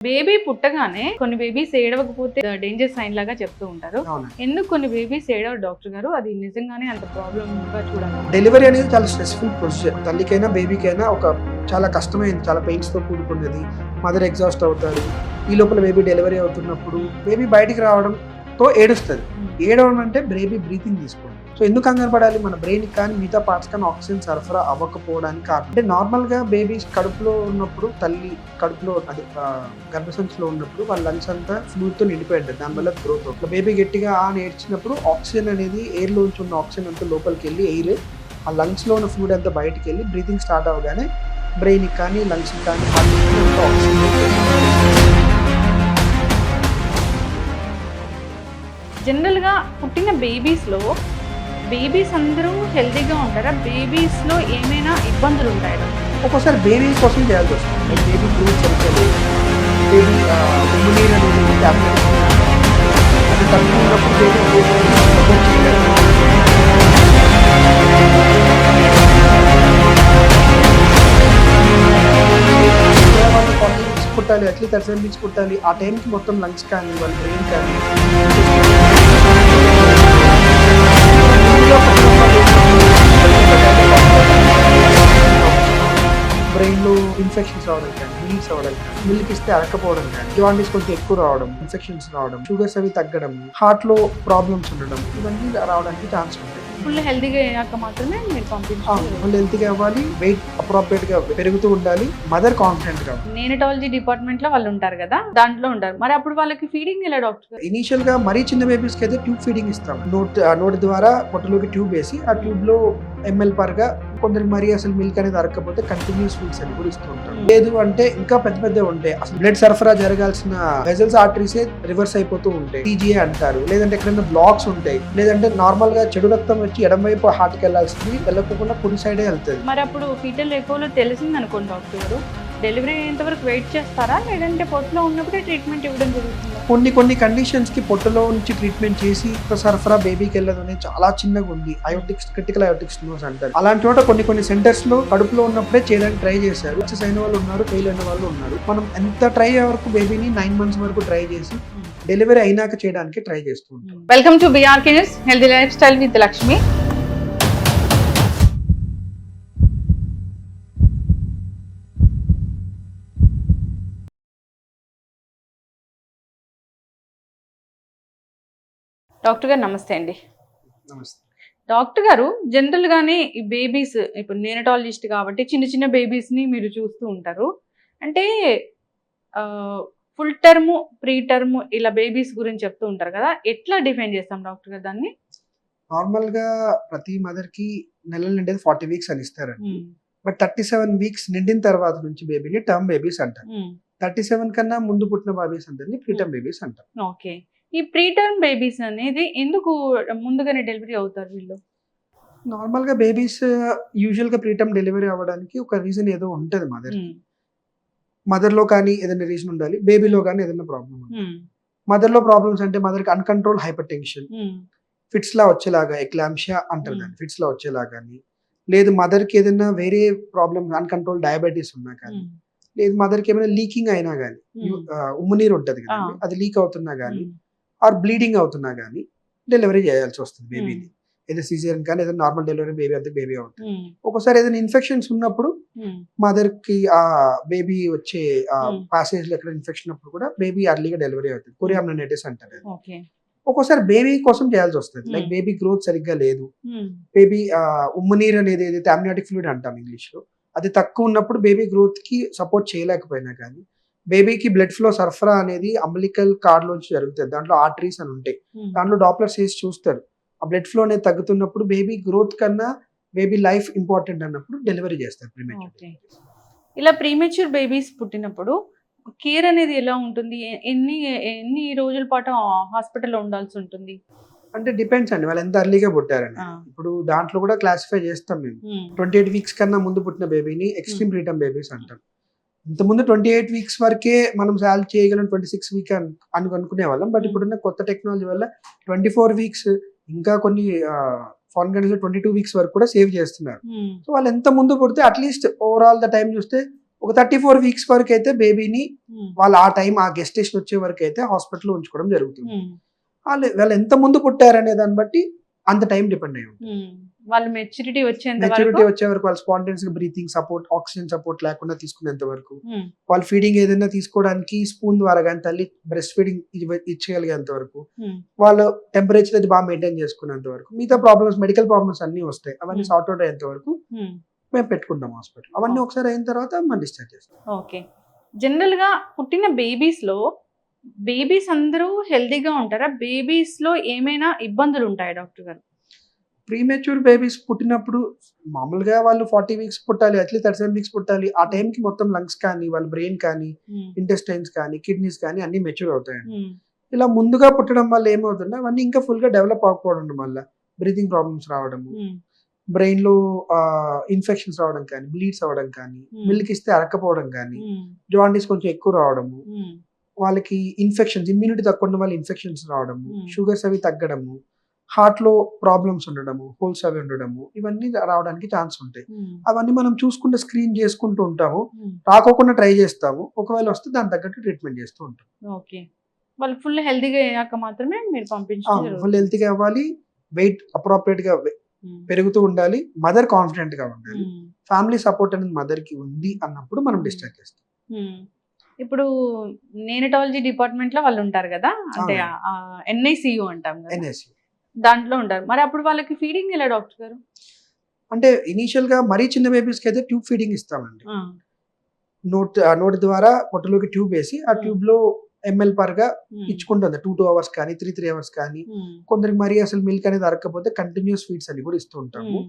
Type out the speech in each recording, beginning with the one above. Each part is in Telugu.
బేబీ పుట్టగానే కొన్ని బేబీస్ ఏడవకపోతే డేంజర్ సైన్ లాగా చెప్తూ ఉంటారు. ఎందుకు కొన్ని బేబీస్ ఏడవరు డాక్టర్ గారు? అది నిజంగానే అంత ప్రాబ్లమ్ గా చూడాలి? డెలివరీ అనేది చాలా స్ట్రెస్ఫుల్ ప్రొసీజర్. తల్లికైనా బేబీకైనా ఒక చాలా కష్టమైంది, చాలా పెయిన్స్ తో కూడుకున్నది. మదర్ ఎగ్జాస్ట్ అవుతారు. ఈ లోపల బేబీ డెలివరీ అవుతున్నప్పుడు బేబీ బయటికి రావడంతో ఏడుస్తుంది. ఏడవడం అంటే బేబీ బ్రీతింగ్ తీసుకోండి. సో ఎందుకు కంగారు పడాలి? మన బ్రెయిన్ కానీ మిగతా పార్ట్స్ కానీ ఆక్సిజన్ సరఫరా అవ్వకపోవడానికి కారణం. అంటే నార్మల్ గా బేబీస్ కడుపులో ఉన్నప్పుడు, తల్లి కడుపులో అది గర్భసంచిలో ఉన్నప్పుడు వాళ్ళ లంగ్స్ అంతా ఫ్లూయిడ్ తో నిండిపోయి ఉంటుంది. దానివల్ల గ్రోత్ అవుతుంది. బేబీ గట్టిగా ఏడ్చినప్పుడు ఆక్సిజన్ అనేది ఎయిర్ లోంచి ఉన్న ఆక్సిజన్ అంతా లోపలికి వెళ్ళి ఎయిర్ ఆ లంగ్స్ లో ఉన్న ఫ్లూయిడ్ అంతా బయటికి వెళ్ళి బ్రీతింగ్ స్టార్ట్ అవ్వగానే బ్రెయిన్ కానీ లంగ్స్ కానీ జనరల్గా పుట్టిన బేబీస్ అందరూ హెల్తీగా ఉంటారా? బేబీస్లో ఏమైనా ఇబ్బందులు ఉంటాయా? ఒక్కోసారి బేబీ కోసం చేయాల్సి వస్తుంది. బేబీ గ్రోత్ సరిగ్గా బేబీ ఉమ్మునీరు అనేది టాబ్లెట్ అది తక్కువ ఉన్నప్పుడు బేబీ గ్రోత్ చేయలేదు. కుట్టాలి, అట్లీస్ట్ 30 మినిట్స్ కుట్టాలి. ఆ టైంకి మొత్తం లంగ్స్ కానీ వాళ్ళ బ్రెయిన్ కానీ బ్రెయిన్ లో ఇన్ఫెక్షన్స్ రావడం కానీ, మిల్క్స్ అవ్వడం కానీ, మిల్క్ ఇస్తే అరకపోవడం కానీ, జాండీస్ కొంచెం ఎక్కువ రావడం, ఇన్ఫెక్షన్స్ రావడం, షుగర్స్ అవి తగ్గడం, హార్ట్ లో ప్రాబ్లమ్స్ ఉండడం, ఇవన్నీ రావడానికి ఛాన్స్ ఉంటాయి. ఫుల్ హెల్తీగా అయ్యాక మాత్రమే మీరు పంపించాలి. ఫుల్ హెల్తీగా అవ్వాలి, వెయిట్ అప్రోప్రియేట్ గా పెరుగుతూ ఉండాలి, మదర్ కాన్ఫిడెంట్ గా. నేనటాలజీ డిపార్ట్మెంట్ లో వాళ్ళు ఉంటారు కదా, దాంట్లో ఉంటారు. మరి అప్పుడు వాళ్ళకి ఫీడింగ్ ఎలా డాక్టర్? ఇనీషియల్ గా మరీ చిన్న బేబీస్ కి అయితే ట్యూబ్ ఫీడింగ్ ఇస్తాం. నోటి ద్వారా పొట్టలోకి ట్యూబ్ వేసి ఆ ట్యూబ్ లో ఎంఎల్ పర్గా, కొందరికి మరీ అసలు మిల్క్ అనేది అరకపోతే కంటిన్యూస్ ఫీడ్స్ అని కూడా ఇస్తూ ఉంటాం. లేదు అంటే ఇంకా పెద్ద ఉంటాయి, అసలు బ్లడ్ సరఫరా జరగాల్సిన వెజల్స్ ఆర్టరీస్ రివర్స్ అయిపోతూ ఉంటాయి, టీజీఏ అంటారు. లేదంటే ఎక్కడైనా బ్లాక్స్ ఉంటాయి, లేదంటే నార్మల్ గా చెడు రక్తం వచ్చి ఎడం వైపు హార్ట్ కి వెళ్లాల్సింది వెళ్ళకుండా కుడి సైడే వెళ్తుంది. మరి అప్పుడు ఫీటల్ ఎకోలో తెలిసింది అనుకోండి డాక్టర్ గారు, డెలివరీ అయ్యేంత వరకు వెయిట్ చేస్తారా, లేదంటే పొట్టలో ఉన్నప్పుడే ట్రీట్మెంట్ ఇవ్వడం జరుగుతుందా? కొన్ని కండిషన్స్ కి పొట్టలో నుంచి ట్రీట్మెంట్ చేసి సరఫరా బేబీకి వెళ్ళదు అనేది చాలా చిన్నగా ఉంది. అయోటిక్స్, క్రిటికల్ అయోటిక్ స్టెనోసిస్ అంటారు. అలాంటి చోట కొన్ని సెంటర్స్ లో కడుపులో ఉన్నప్పుడే చేయడానికి ట్రై చేశారు. సక్సెస్ అయిన వాళ్ళు ఉన్నారు, ఫెయిల్ అయిన వాళ్ళు ఉన్నారు. మనం ఎంత ట్రై అయ్యే వరకు బేబీని 9 months వరకు ట్రై చేసి డెలివరీ అయినాక చేయడానికి ట్రై చేస్తూ ఉంటాం. Welcome to BRK news healthy life style with Lakshmi. Doctor గారు నమస్తే అండి. నమస్తే డాక్టర్ గారు, జనరల్ గానే ఈ బేబీస్, ఇప్పుడు నేనటాలజిస్ట్ కాబట్టి చిన్న బేబీస్ ని మీరు చూస్తూ ఉంటారు. అంటే ఫుల్ టర్మ్, ప్రీ టర్మ్ ఇలా బేబీస్ గురించి చెప్తూ ఉంటారు కదా, ఎట్లా డిఫైన్ చేస్తాం డాక్టర్ గారు దాన్ని? నార్మల్ గా ప్రతి మదర్ కి నెలలు నిండేది 40 weeks అని ఇస్తారండి. బట్ 37 weeks నిండిన తర్వాత నుంచి బేబీని టర్మ్ బేబీస్ అంటారు. 37 కన్నా ముందు పుట్టిన బేబీస్ అందరినీ ప్రీటర్మ్ బేబీస్ అంటారు. ఓకే. ఈ ప్రీటర్మ్ బేబీస్ అనేది ఎందుకు ముందుగానే డెలివరీ అవుతారు వీళ్ళు? నార్మల్ గా బేబీస్ యూజువల్ గా ప్రీటర్మ్ డెలివరీ అవ్వడానికి ఒక రీజన్ ఏదో ఉంటది. మదర్ లో కానీ ఏదైనా రీజన్ ఉండాలి, బేబీలో కానీ ఏదైనా ప్రాబ్లం ఉండాలి. మదర్ లో ప్రాబ్లమ్స్ అంటే మదర్ కి అన్కంట్రోల్ హైపర్ టెన్షన్, ఫిట్స్ లా వచ్చేలాగా, ఎక్లాంప్షియా అంటారు దాన్ని, ఫిట్స్ లా వచ్చేలాగా, లేదు మదర్ కి ఏదైనా వేరే ప్రాబ్లమ్, అన్కంట్రోల్ డయాబెటీస్ ఉన్నా కానీ, లేదు మదర్ కి ఏమైనా లీకింగ్ అయినా కానీ, ఉమ్మునీరు ఉంటది కదా, అది లీక్ అవుతున్నా కానీ, ఆర్ బ్లీడింగ్ అవుతున్నా కానీ డెలివరీ చేయాల్సి వస్తుంది బేబీని. ఏదో సిజేరియన్ కానీ ఏదైనా నార్మల్ డెలివరీ బేబీ అంతా బేబీ అవుతుంది. ఒకసారి ఏదైనా ఇన్ఫెక్షన్స్ ఉన్నప్పుడు మదర్ కి ఆ బేబీ వచ్చే ప్యాసేజ్ లో ఎక్కడ ఇన్ఫెక్షన్ అప్పుడు కూడా బేబీ అర్లీగా డెలివరీ అవుతుంది. కొరియామ్నిటిస్ అంటారు. ఒక్కోసారి బేబీ కోసం చేయాల్సి వస్తుంది. లైక్ బేబీ గ్రోత్ సరిగ్గా లేదు, బేబీ ఉమ్మునీరు అనేది ఏదైతే అమ్నియాటిక్ ఫ్లూయిడ్ అంటాం ఇంగ్లీష్ లో, అది తక్కువ ఉన్నప్పుడు బేబీ గ్రోత్ కి సపోర్ట్ చేయలేకపోయినా కానీ, బేబీకి బ్లడ్ ఫ్లో సరఫరా అనేది అంబలికల్ కార్డ్ లోంచి జరుగుతుంది. దాంట్లో ఆర్టరీస్ అని ఉంటాయి, దాంట్లో డాప్లర్ చేసి చూస్తారు. ఆ బ్లడ్ ఫ్లో అనేది తగ్గుతున్నప్పుడు బేబీ గ్రోత్ కన్నా బేబీ లైఫ్ ఇంపార్టెంట్ అన్నప్పుడు డెలివరీ చేస్తారు ప్రీమెచ్యూర్. ఇలా ప్రీమెచ్యూర్ బేబీస్ పుట్టినప్పుడు కేర్ అనేది ఎలా ఉంటుంది? ఎన్ని రోజుల పాటు హాస్పిటల్లో ఉండాల్సి ఉంటుంది? అంటే డిపెండ్స్ అండి, వాళ్ళు ఎంత అర్లీగా పుట్టారని. ఇప్పుడు దాంట్లో కూడా క్లాసిఫై చేస్తాం మేము. 28 weeks కన్నా ముందు పుట్టిన బేబీని ఎక్స్ట్రీమ్ ప్రీటర్మ్ బేబీస్ అంటాం. ఇంతకుముందు 28 weeks వరకే మనం సాల్వ్ చేయగలం, 26 week అనుకునే వాళ్ళం. బట్ ఇప్పుడున్న కొత్త టెక్నాలజీ వల్ల 24 weeks, ఇంకా కొన్ని ఫారెన్ కంట్రీస్ లో 22 weeks వరకు కూడా సేవ్ చేస్తున్నారు. సో వాళ్ళు ఎంత ముందు పుడితే అట్లీస్ట్ ఓవరాల్ ద టైం చూస్తే ఒక 34 వీక్స్ వరకు అయితే బేబీని వాళ్ళు ఆ టైం ఆ గెస్టేషన్ వచ్చే వరకు అయితే హాస్పిటల్లో ఉంచుకోవడం జరుగుతుంది. వాళ్ళు ఎంత ముందు పుట్టారనే దాన్ని బట్టి అంత టైం డిపెండ్ అయ్యి ఉంటుంది. వాళ్ళు మెచ్యూరిటీ వచ్చేంత మెచ్యూరిటీ వచ్చే వరకు వాళ్ళు స్పాంటేనియస్ గా బ్రీతింగ్ సపోర్ట్, ఆక్సిజన్ సపోర్ట్ లేకుండా తీసుకునేంత వరకు, వాళ్ళు ఫీడింగ్ ఏదైనా తీసుకోవడానికి స్పూన్ ద్వారా కానీ తల్లి బ్రెస్ట్ ఫీడింగ్ ఇచ్చేయగలిగేంత వరకు, వాళ్ళు టెంపరేచర్ అది బాగా మెయింటైన్ చేసుకునేంత వరకు, మిగతా ప్రాబ్లమ్స్ మెడికల్ ప్రాబ్లమ్స్ అన్ని వస్తాయి, అవన్నీ సార్ట్ అవుట్ అయ్యేంత వరకు మేము పెట్టుకుంటాం హాస్పిటల్. అవన్నీ ఒకసారి అయిన తర్వాత మనం డిశ్చార్జ్ చేస్తాం. ఓకే. జనరల్ గా పుట్టిన బేబీస్ లో బేబీస్ అందరూ హెల్దీగా ఉంటారా? బేబీస్ లో ఏమైనా ఇబ్బందులు ఉంటాయా డాక్టర్ గారు? ప్రీమెచ్యూర్ బేబీస్ పుట్టినప్పుడు మామూలుగా వాళ్ళు 40 వీక్స్ పుట్టాలి, అట్లీస్ట్ 37 వీక్స్ పుట్టాలి. ఆ టైంకి మొత్తం లంగ్స్ కానీ, వాళ్ళ బ్రెయిన్ కానీ, ఇంటెస్టైన్స్ కానీ, కిడ్నీస్ కానీ అన్ని మెచ్యూర్ అవుతాయండి. ఇలా ముందుగా పుట్టడం వల్ల ఏమవుతుంది, అవన్నీ ఇంకా ఫుల్ గా డెవలప్ అవ్వకపోవడం వల్ల బ్రీతింగ్ ప్రాబ్లమ్స్ రావడము, బ్రెయిన్ లో ఇన్ఫెక్షన్స్ రావడం కానీ, బ్లీడ్స్ అవ్వడం కానీ, మిల్క్ ఇస్తే అరక్కపోవడం కానీ, జాండీస్ కొంచెం ఎక్కువ రావడము, వాళ్ళకి ఇన్ఫెక్షన్స్, ఇమ్యూనిటీ తక్కువ ఉన్న వాళ్ళు ఇన్ఫెక్షన్స్ రావడము, షుగర్స్ అవి తగ్గడము, హార్ట్ లో ప్రాబ్లమ్స్ ఉండడము, హోల్స్ అవి ఉండడము, ఇవన్నీ రావడానికి ఛాన్స్ ఉంటాయి. అవన్నీ మనం చూసుకుంటూ స్క్రీన్ చేసుకుంటూ ఉంటాము, రాకోకుండా ట్రై చేస్తాము. ఒకవేళ వస్తే దాని తగ్గట్టు ట్రీట్మెంట్ చేస్తూ ఉంటాం. ఓకే. వాళ్ళు ఫుల్ హెల్తీగా అయ్యాక మాత్రమే మీరు పంపించాలి. ఫుల్ హెల్తీగా అవ్వాలి, వెయిట్ అప్రోప్రియేట్ గా పెరుగుతూ ఉండాలి, మదర్ కాన్ఫిడెంట్ గా ఉండాలి, ఫ్యామిలీ సపోర్ట్ అనేది మదర్ కి ఉంది అన్నప్పుడు మనం డిశ్చార్జ్ చేస్తాం. ఇప్పుడు నేనటాలజీ డిపార్ట్మెంట్ లో వాళ్ళు ఉంటారు కదా, అంటే NICU అంటాం కదా, NICU దాంట్లో ఉంటారు. మరి అప్పుడు వాళ్ళకి ఫీడింగ్ ఎలా డాక్టర్ గారు? అంటే ఇనీషియల్ గా మరీ చిన్న బేబీస్ కి అయితే ట్యూబ్ ఫీడింగ్ ఇస్తామండి. నోటి ద్వారా పొట్టలోకి ట్యూబ్ వేసి ఆ ట్యూబ్ లో ml పర్గా ఇచ్చుకుంటుంది 2 అవర్స్ కానీ 3 అవర్స్ కానీ. కొందరికి మరీ అసలు మిల్క్ అనేది అరగకపోతే కంటిన్యూస్ ఫీడ్స్ అని కూడా ఇస్తూ ఉంటాము.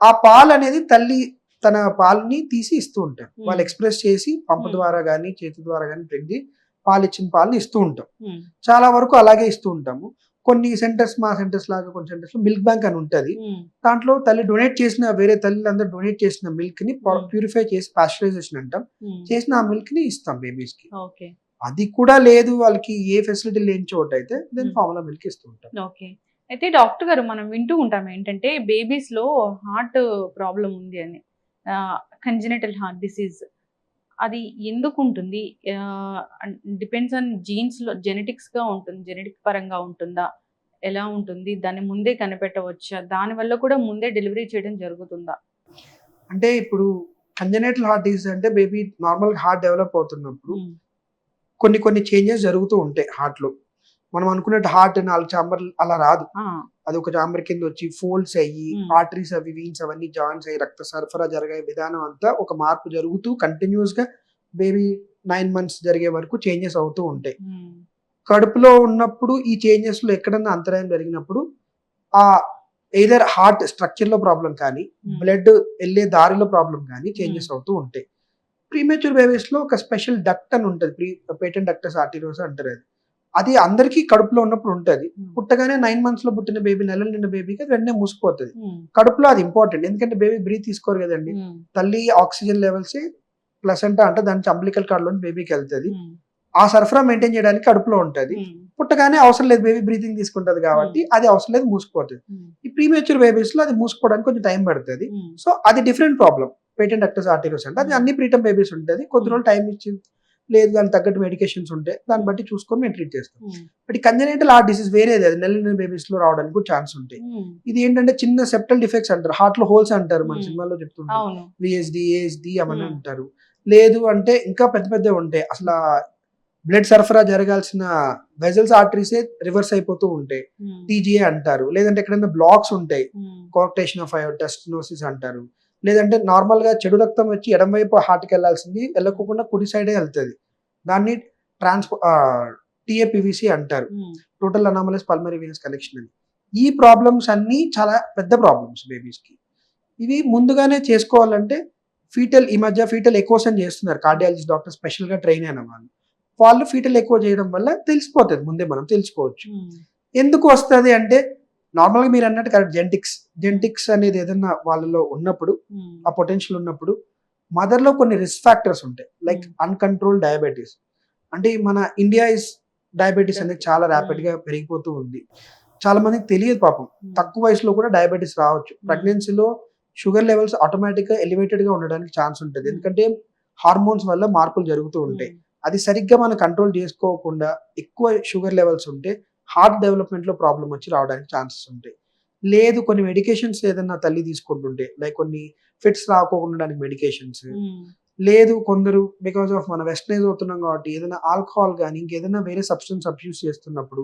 ఆ పాలు అనేది తల్లి తన పాలని తీసి ఇస్తూ ఉంటారు. వాళ్ళు ఎక్స్ప్రెస్ చేసి పంప ద్వారా కానీ చేతి ద్వారా కానీ పెండి పాలు ఇచ్చిన పాలని ఇస్తూ ఉంటాం. చాలా వరకు అలాగే ఇస్తూ ఉంటాము. కొన్ని సెంటర్స్, మా సెంటర్స్ లాగా కొన్ని సెంటర్స్ లో మిల్క్ బ్యాంక్ అని ఉంటది. దాంట్లో తల్లి డొనేట్ చేసిన, వేరే తల్లిలందరూ డొనేట్ చేసిన మిల్క్ ని ప్యూరిఫై చేసి పాస్చరైజేషన్ అంటాం, చేసిన ఆ మిల్క్ ని ఇస్తాం బేబీస్ కి. అది కూడా లేదు వాళ్ళకి ఏ ఫెసిలిటీ లేని చోట అయితే దెన్ ఫార్ములా మిల్క్ ఇస్తూ ఉంటాం. ఓకే. అయితే డాక్టర్ గారు మనం వింటూ ఉంటాం ఏంటంటే బేబీస్ లో హార్ట్ ప్రాబ్లం ఉంది అని, కంజెనిటల్ హార్ట్ డిసీజ్, అది ఎందుకు ఉంటుంది? డిపెండ్స్ ఆన్ జీన్స్ లో, జెనెటిక్స్ గా ఉంటుంది, జెనెటిక్ పరంగా ఉంటుందా, ఎలా ఉంటుంది? దాన్ని ముందే కనిపెట్టవచ్చా? దాని వల్ల కూడా ముందే డెలివరీ చేయడం జరుగుతుందా? అంటే ఇప్పుడు కంజెనిటల్ హార్ట్ డిసీజ్ అంటే బేబీ నార్మల్ హార్ట్ డెవలప్ అవుతున్నప్పుడు కొన్ని చేంజెస్ జరుగుతూ ఉంటాయి హార్ట్ లో. మనం అనుకున్నట్టు హార్ట్ 4 చాంబర్ అలా రాదు. అది ఒక చాంబర్ కింద వచ్చి ఫోల్డ్స్ అయ్యి ఆర్టరీస్ అవి వీన్స్ అవన్నీ జాయింట్స్ అయ్యి రక్త సరఫరా జరిగే విధానం అంతా ఒక మార్పు జరుగుతూ కంటిన్యూస్ గా బేబీ 9 months జరిగే వరకు చేంజెస్ అవుతూ ఉంటాయి. కడుపులో ఉన్నప్పుడు ఈ చేంజెస్ లో ఎక్కడన్నా అంతరాయం జరిగినప్పుడు ఆ ఎయిదర్ హార్ట్ స్ట్రక్చర్ లో ప్రాబ్లం కానీ, బ్లడ్ వెళ్ళే దారిలో ప్రాబ్లం కానీ చేంజెస్ అవుతూ ఉంటాయి. ప్రీమెచ్యూర్ బేబీస్ లో ఒక స్పెషల్ డక్ట్ అని ఉంటుంది, పేటెంట్ డక్టస్ ఆర్టీరియోస్ అంటారు. అది అందరికీ కడుపులో ఉన్నప్పుడు ఉంటుంది. పుట్టగానే 9 months లో పుట్టిన బేబీ, నెలలు నిండిన బేబీకి అది వెంటనే మూసిపోతుంది. కడుపులో అది ఇంపార్టెంట్, ఎందుకంటే బేబీ బ్రీత్ తీసుకోరు కదండి. తల్లి ఆక్సిజన్ లెవెల్స్ ప్లసెంటా అంటే దాని అంబ్లికల్ కార్డ్ లోని బేబీకి వెళ్తుంది. ఆ సరఫరా మెయింటైన్ చేయడానికి కడుపులో ఉంటుంది. పుట్టగానే అవసరం లేదు, బేబీ బ్రీతింగ్ తీసుకుంటది కాబట్టి అది అవసరం లేదు, మూసిపోతుంది. ఈ ప్రీమెచ్యూర్ బేబీస్ లో అది మూసుకోవడానికి కొంచెం టైం పడుతుంది. సో అది డిఫరెంట్ ప్రాబ్లం, పేటెంట్ డక్టస్ ఆర్టీరియోస్ అంటే. అది అన్ని ప్రీటర్మ్ బేబీస్ ఉంటుంది, కొద్ది రోజులు టైం ఇచ్చి లేదు దానికి తగ్గట్టు మెడికేషన్స్ ఉంటాయి, దాన్ని బట్టి చూసుకొని మేము ట్రీట్ చేస్తాం. బట్ కంజెనిటల్ హార్ట్ డిసీజ్ వేరేది, అది నెల బేబీస్ లో రావడానికి కూడా ఛాన్స్ ఉంటాయి. ఇది ఏంటంటే చిన్న సెప్టల్ డిఫెక్ట్స్ అంటారు, హార్ట్ లో హోల్స్ అంటారు, మన సినిమాలో చెప్తుంటారు, VSD ASD అవన్నీ అంటారు. లేదు అంటే ఇంకా పెద్ద పెద్ద ఉంటాయి, అసలు బ్లడ్ సరఫరా జరగాల్సిన వెజల్స్ ఆర్టరీసే రివర్స్ అయిపోతూ ఉంటాయి, TGA అంటారు. లేదంటే ఎక్కడైనా బ్లాక్స్ ఉంటాయి, కోఆర్టేషన్ ఆఫ్ అయోర్టా, స్టెనోసిస్ అంటారు. లేదంటే నార్మల్ గా చెడు రక్తం వచ్చి ఎడమ వైపు హార్ట్కి వెళ్లాల్సింది వెళ్ళకోకుండా కుడి సైడే వెళ్తుంది, దాన్ని TAPVC అంటారు, total anomalous pulmonary Venus connection అని. ఈ ప్రాబ్లమ్స్ అన్ని చాలా పెద్ద ప్రాబ్లమ్స్ బేబీస్ కి. ఇవి ముందుగానే చేసుకోవాలంటే ఈ మధ్య ఫీటల్ ఎకోస్ అని చేస్తున్నారు కార్డియాలజిస్ట్ డాక్టర్, స్పెషల్ గా ట్రైన్ అయిన వాళ్ళు ఫీటల్ ఎక్కువ చేయడం వల్ల తెలిసిపోతుంది, ముందే మనం తెలుసుకోవచ్చు. ఎందుకు వస్తుంది అంటే నార్మల్ గా మీరు అన్నట్టు కరెక్ట్, జెనెటిక్స్ అనేది ఏదైనా వాళ్ళలో ఉన్నప్పుడు, ఆ పొటెన్షియల్ ఉన్నప్పుడు మదర్ లో కొన్ని రిస్క్ ఫ్యాక్టర్స్ ఉంటాయి, లైక్ అన్కంట్రోల్ డయాబెటీస్. అంటే మన ఇండియా డయాబెటీస్ అనేది చాలా ర్యాపిడ్ గా పెరిగిపోతూ ఉంది. చాలా మందికి తెలియదు పాపం, తక్కువ వయసులో కూడా డయాబెటీస్ రావచ్చు. ప్రెగ్నెన్సీలో షుగర్ లెవెల్స్ ఆటోమేటిక్ గా ఎలివేటెడ్ గా ఉండడానికి ఛాన్స్ ఉంటుంది, ఎందుకంటే హార్మోన్స్ వల్ల మార్పులు జరుగుతూ ఉంటాయి. అది సరిగ్గా మనం కంట్రోల్ చేసుకోకుండా ఎక్కువ షుగర్ లెవెల్స్ ఉంటే హార్ట్ డెవలప్మెంట్ లో ప్రాబ్లం వచ్చి రావడానికి ఛాన్సెస్ ఉంటాయి. లేదు కొన్ని మెడికేషన్స్ ఏదన్నా తల్లి తీసుకుంటుంటే లైక్ కొన్ని ఫిట్స్ రాకోకుండా మెడికేషన్స్, లేదు కొందరు బికాస్ ఆఫ్ మన వెస్టర్నైజ్ అవుతున్నాం కాబట్టి ఏదైనా ఆల్కహాల్ కానీ ఇంకేదైనా వేరే సబ్స్టెన్స్ అబ్యూస్ చేస్తున్నప్పుడు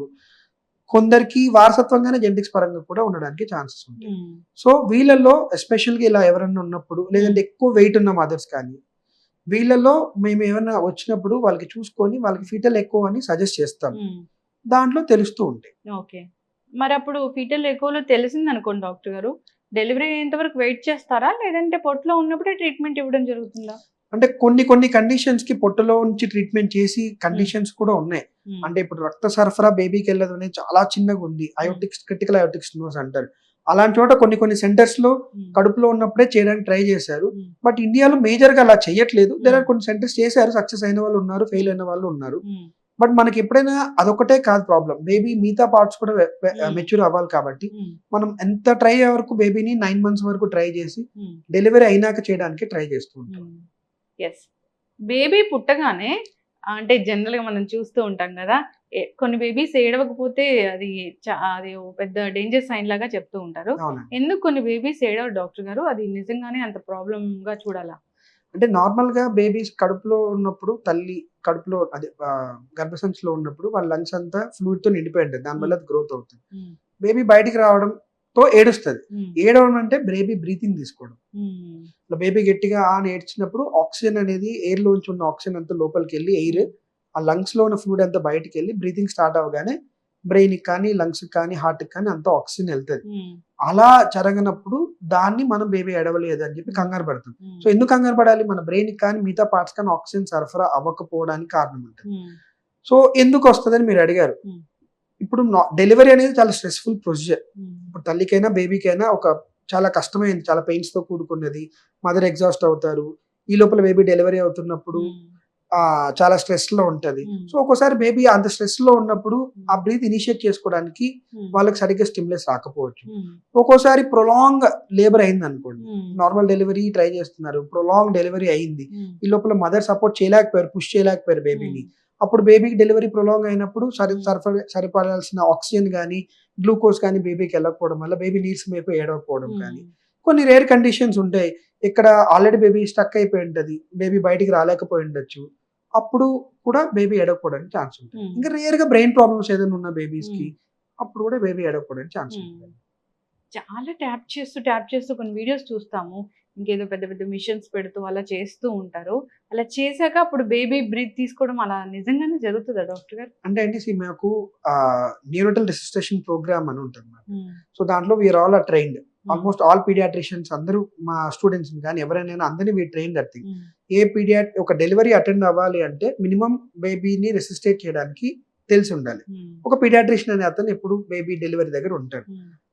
కొందరికి వారసత్వంగానే జెనెటిక్స్ పరంగా కూడా ఉండడానికి ఛాన్సెస్ ఉంటాయి. సో వీళ్ళల్లో ఎస్పెషల్గా ఇలా ఎవరన్నా ఉన్నప్పుడు లేదంటే ఎక్కువ వెయిట్ ఉన్న మదర్స్ కానీ వీళ్ళలో మేము ఏమైనా వచ్చినప్పుడు వాళ్ళకి చూసుకొని వాళ్ళకి ఫీటల్ ఎక్కువ అని సజెస్ట్ చేస్తాం. దాంట్లో తెలుస్తూ ఉంటాయి. ఓకే, మరి అప్పుడు ఫీటల్ ఎక్కువలో తెలిసింది అనుకోండి డాక్టర్ గారు, డెలివరీ అయ్యేంత వరకు వెయిట్ చేస్తారా లేదంటే పొట్టలో ఉన్నప్పుడే ట్రీట్మెంట్ ఇవ్వడం జరుగుతుందా? అంటే కొన్ని కండిషన్స్ కి పొట్టలో నుంచి ట్రీట్మెంట్ చేసి కండిషన్స్ కూడా ఉన్నాయి. అంటే ఇప్పుడు రక్త సరఫరా బేబీకి వెళ్ళదు అనేది చాలా చిన్నగా ఉంది, అయోటిక్స్ క్రిటికల్ అయోటిక్ స్టెనోస్ అంటారు. అలాంటి చోట కొన్ని సెంటర్స్ లో కడుపులో ఉన్నప్పుడే చేయడానికి ట్రై చేశారు. బట్ ఇండియాలో మేజర్ గా అలా చేయట్లేదు. దేర్ ఆర్ కొన్ని సెంటర్స్ చేశారు, సక్సెస్ అయిన వాళ్ళు ఉన్నారు, ఫెయిల్ అయిన వాళ్ళు ఉన్నారు. బట్ మనకి ఎప్పుడైనా అదొకటే కాదు ప్రాబ్లం, బేబీ మిగతా పార్ట్స్ కూడా మెచ్యూర్ అవ్వాలి కాబట్టి మనం ఎంత ట్రై అయ్యే వరకు బేబీని 9 months వరకు ట్రై చేసి డెలివరీ అయినాక చేయడానికి ట్రై చేస్తూ ఉంటాం. ఎస్, బేబీ పుట్టగానే అంటే జనరల్ గా మనం చూస్తూ ఉంటాం కదా, కొన్ని బేబీస్ ఏడవకపోతే అది అది పెద్ద డేంజర్ సైన్ లాగా చెప్తూ ఉంటారు. ఎందుకు కొన్ని బేబీస్ ఏడవరు డాక్టర్ గారు? అది నిజంగానే అంత ప్రాబ్లం గా చూడాలా? అంటే నార్మల్ గా బేబీస్ కడుపులో ఉన్నప్పుడు తల్లి కడుపులో అదే గర్భసంచిలో ఉన్నప్పుడు వాళ్ళ లంగ్స్ అంతా ఫ్లూయిడ్ తో నిండిపోయి ఉంటుంది, దానివల్ల అది గ్రోత్ అవుతుంది. బేబీ బయటికి రావడంతో ఏడుస్తుంది. ఏడవడం అంటే బేబీ బ్రీతింగ్ తీసుకోవడం. బేబీ గట్టిగా ఏడ్చినప్పుడు ఆక్సిజన్ అనేది ఎయిర్ లోంచి ఉన్న ఆక్సిజన్ అంతా లోపలికి వెళ్ళి ఎయిర్ ఆ లంగ్స్ లో ఉన్న ఫ్లూయిడ్ అంతా బయటికి వెళ్ళి బ్రీతింగ్ స్టార్ట్ అవగానే బ్రెయిన్ కి కానీ లంగ్స్ కి కానీ హార్ట్ కి కానీ అంతా ఆక్సిజన్ వెళ్తుంది. అలా జరగనప్పుడు దాన్ని మనం బేబీ ఎడవలేదు అని చెప్పి కంగారు పడుతుంది. సో ఎందుకు కంగారు పడాలి? మన బ్రెయిన్ కి కానీ మిగతా పార్ట్స్ కానీ ఆక్సిజన్ సరఫరా అవ్వకపోవడానికి కారణం ఉంటుంది. సో ఎందుకు వస్తుందని మీరు అడిగారు. ఇప్పుడు డెలివరీ అనేది చాలా స్ట్రెస్ఫుల్ ప్రొసీజర్. ఇప్పుడు తల్లికైనా బేబీకైనా ఒక చాలా కష్టమైంది, చాలా పెయిన్స్ తో కూడుకున్నది. మదర్ ఎగ్జాస్ట్ అవుతారు. ఈ లోపల బేబీ డెలివరీ అవుతున్నప్పుడు చాలా స్ట్రెస్ లో ఉంటది. సో ఒక్కోసారి బేబీ అంత స్ట్రెస్ లో ఉన్నప్పుడు ఆ బ్రీత్ ఇనిషియేట్ చేసుకోవడానికి వాళ్ళకి సరిగ్గా స్టిమ్యులస్ రాకపోవచ్చు. ఒక్కోసారి ప్రొలాంగ్ లేబర్ అయింది అనుకోండి, నార్మల్ డెలివరీ ట్రై చేస్తున్నారు, ప్రొలాంగ్ డెలివరీ అయింది, ఈ లోపల మదర్ సపోర్ట్ చేయలేకపోయారు, పుష్ చేయలేకపోయారు బేబీని. అప్పుడు బేబీకి డెలివరీ ప్రొలాంగ్ అయినప్పుడు సరిపడాల్సిన ఆక్సిజన్ కానీ గ్లూకోజ్ కానీ బేబీకి వెళ్ళకపోవడం వల్ల బేబీ నీరసం అయిపోయి ఏడవకపోవడం కానీ కొన్ని రేర్ కండిషన్స్ ఉంటాయి. ఇక్కడ ఆల్రెడీ బేబీ స్టక్ అయిపోయి ఉంటది, బేబీ బయటికి రాలేకపోయి ఉండొచ్చు, అప్పుడు కూడా బేబీ ఎడకపోవడానికి ఛాన్స్ ఉంటుంది. ఇంకా రేర్ గా బ్రెయిన్ ప్రాబ్లమ్స్ ఏదైనా ఉన్న బేబీస్ కి అప్పుడు కూడా బేబీ ఎడకపోవడానికి ఛాన్స్ ఉంటుంది. చాలా ట్యాప్ చేస్తూ కొన్ని వీడియోస్ చూస్తాము, ఇంకేదో పెద్ద పెద్ద మిషన్స్ పెడుతూ అలా చేస్తూ ఉంటారు. అలా చేశాక అప్పుడు బేబీ బ్రీత్ తీసుకోవడం అలా నిజంగానే జరుగుతుందా డాక్టర్ గారు? అంటే అండి మాకు న్యూరోటల్ రెసిస్టేషన్ ప్రోగ్రామ్ అని ఉంటుంది. సో దాంట్లో we are all are trained, almost all paediatricians అందరూ మా స్టూడెంట్స్ కానీ ఎవరైనా అందరినీ వీ ట్రైన్ దట్ థింగ్. ఏ ఒక డెలివరీ అటెండ్ అవ్వాలి అంటే మినిమం బేబీని రెసిస్టేట్ చేయడానికి తెలిసి ఉండాలి. ఒక పీడియాట్రిషియన్ అనే అతను ఎప్పుడు బేబీ డెలివరీ దగ్గర ఉంటాడు.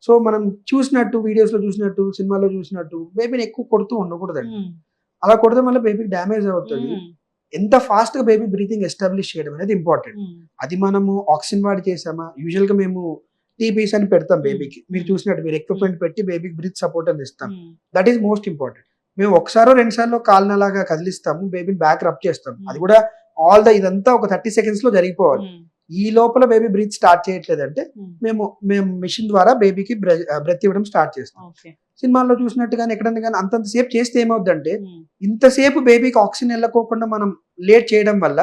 సో మనం చూసినట్టు వీడియోస్ లో చూసినట్టు సినిమాలో చూసినట్టు బేబీని ఎక్కువ కొడుతూ ఉండకూడదండి. అలా కొడడం వల్ల బేబీకి డ్యామేజ్ అవుతుంది. ఎంత ఫాస్ట్ గా బేబీ బ్రీతింగ్ ఎస్టాబ్లిష్ చేయడం అనేది ఇంపార్టెంట్. అది మనము ఆక్సిజన్ వాడి చేసామా, యూజువల్ గా మేము టీపీస్ అని పెడతాం బేబీకి, మీరు చూసినట్టు మీరు ఎక్విప్మెంట్ పెట్టి బేబీకి బ్రీత్ సపోర్ట్ అని ఇస్తాం. That is most important. మేము ఒకసారో 2 సార్లు కాలనలాగా కదిలిస్తాము, బేబీని బ్యాక్ రబ్ చేస్తాం. అది కూడా ఇదంతా ఒక 30 seconds లో జరిగిపోవాలి. ఈ లోపల బేబీ బ్రీత్ స్టార్ట్ చేయట్లేదంటే మేము మిషన్ ద్వారా బేబీకి బ్రెత్ ఇవ్వడం స్టార్ట్ చేస్తాం. సినిమాల్లో చూసినట్టుగానే ఎక్కడన్నా కానీ అంతంతసేపు చేస్తే ఏమవుద్దంటే ఇంతసేపు బేబీకి ఆక్సిజన్ వెళ్ళకోకుండా మనం లేట్ చేయడం వల్ల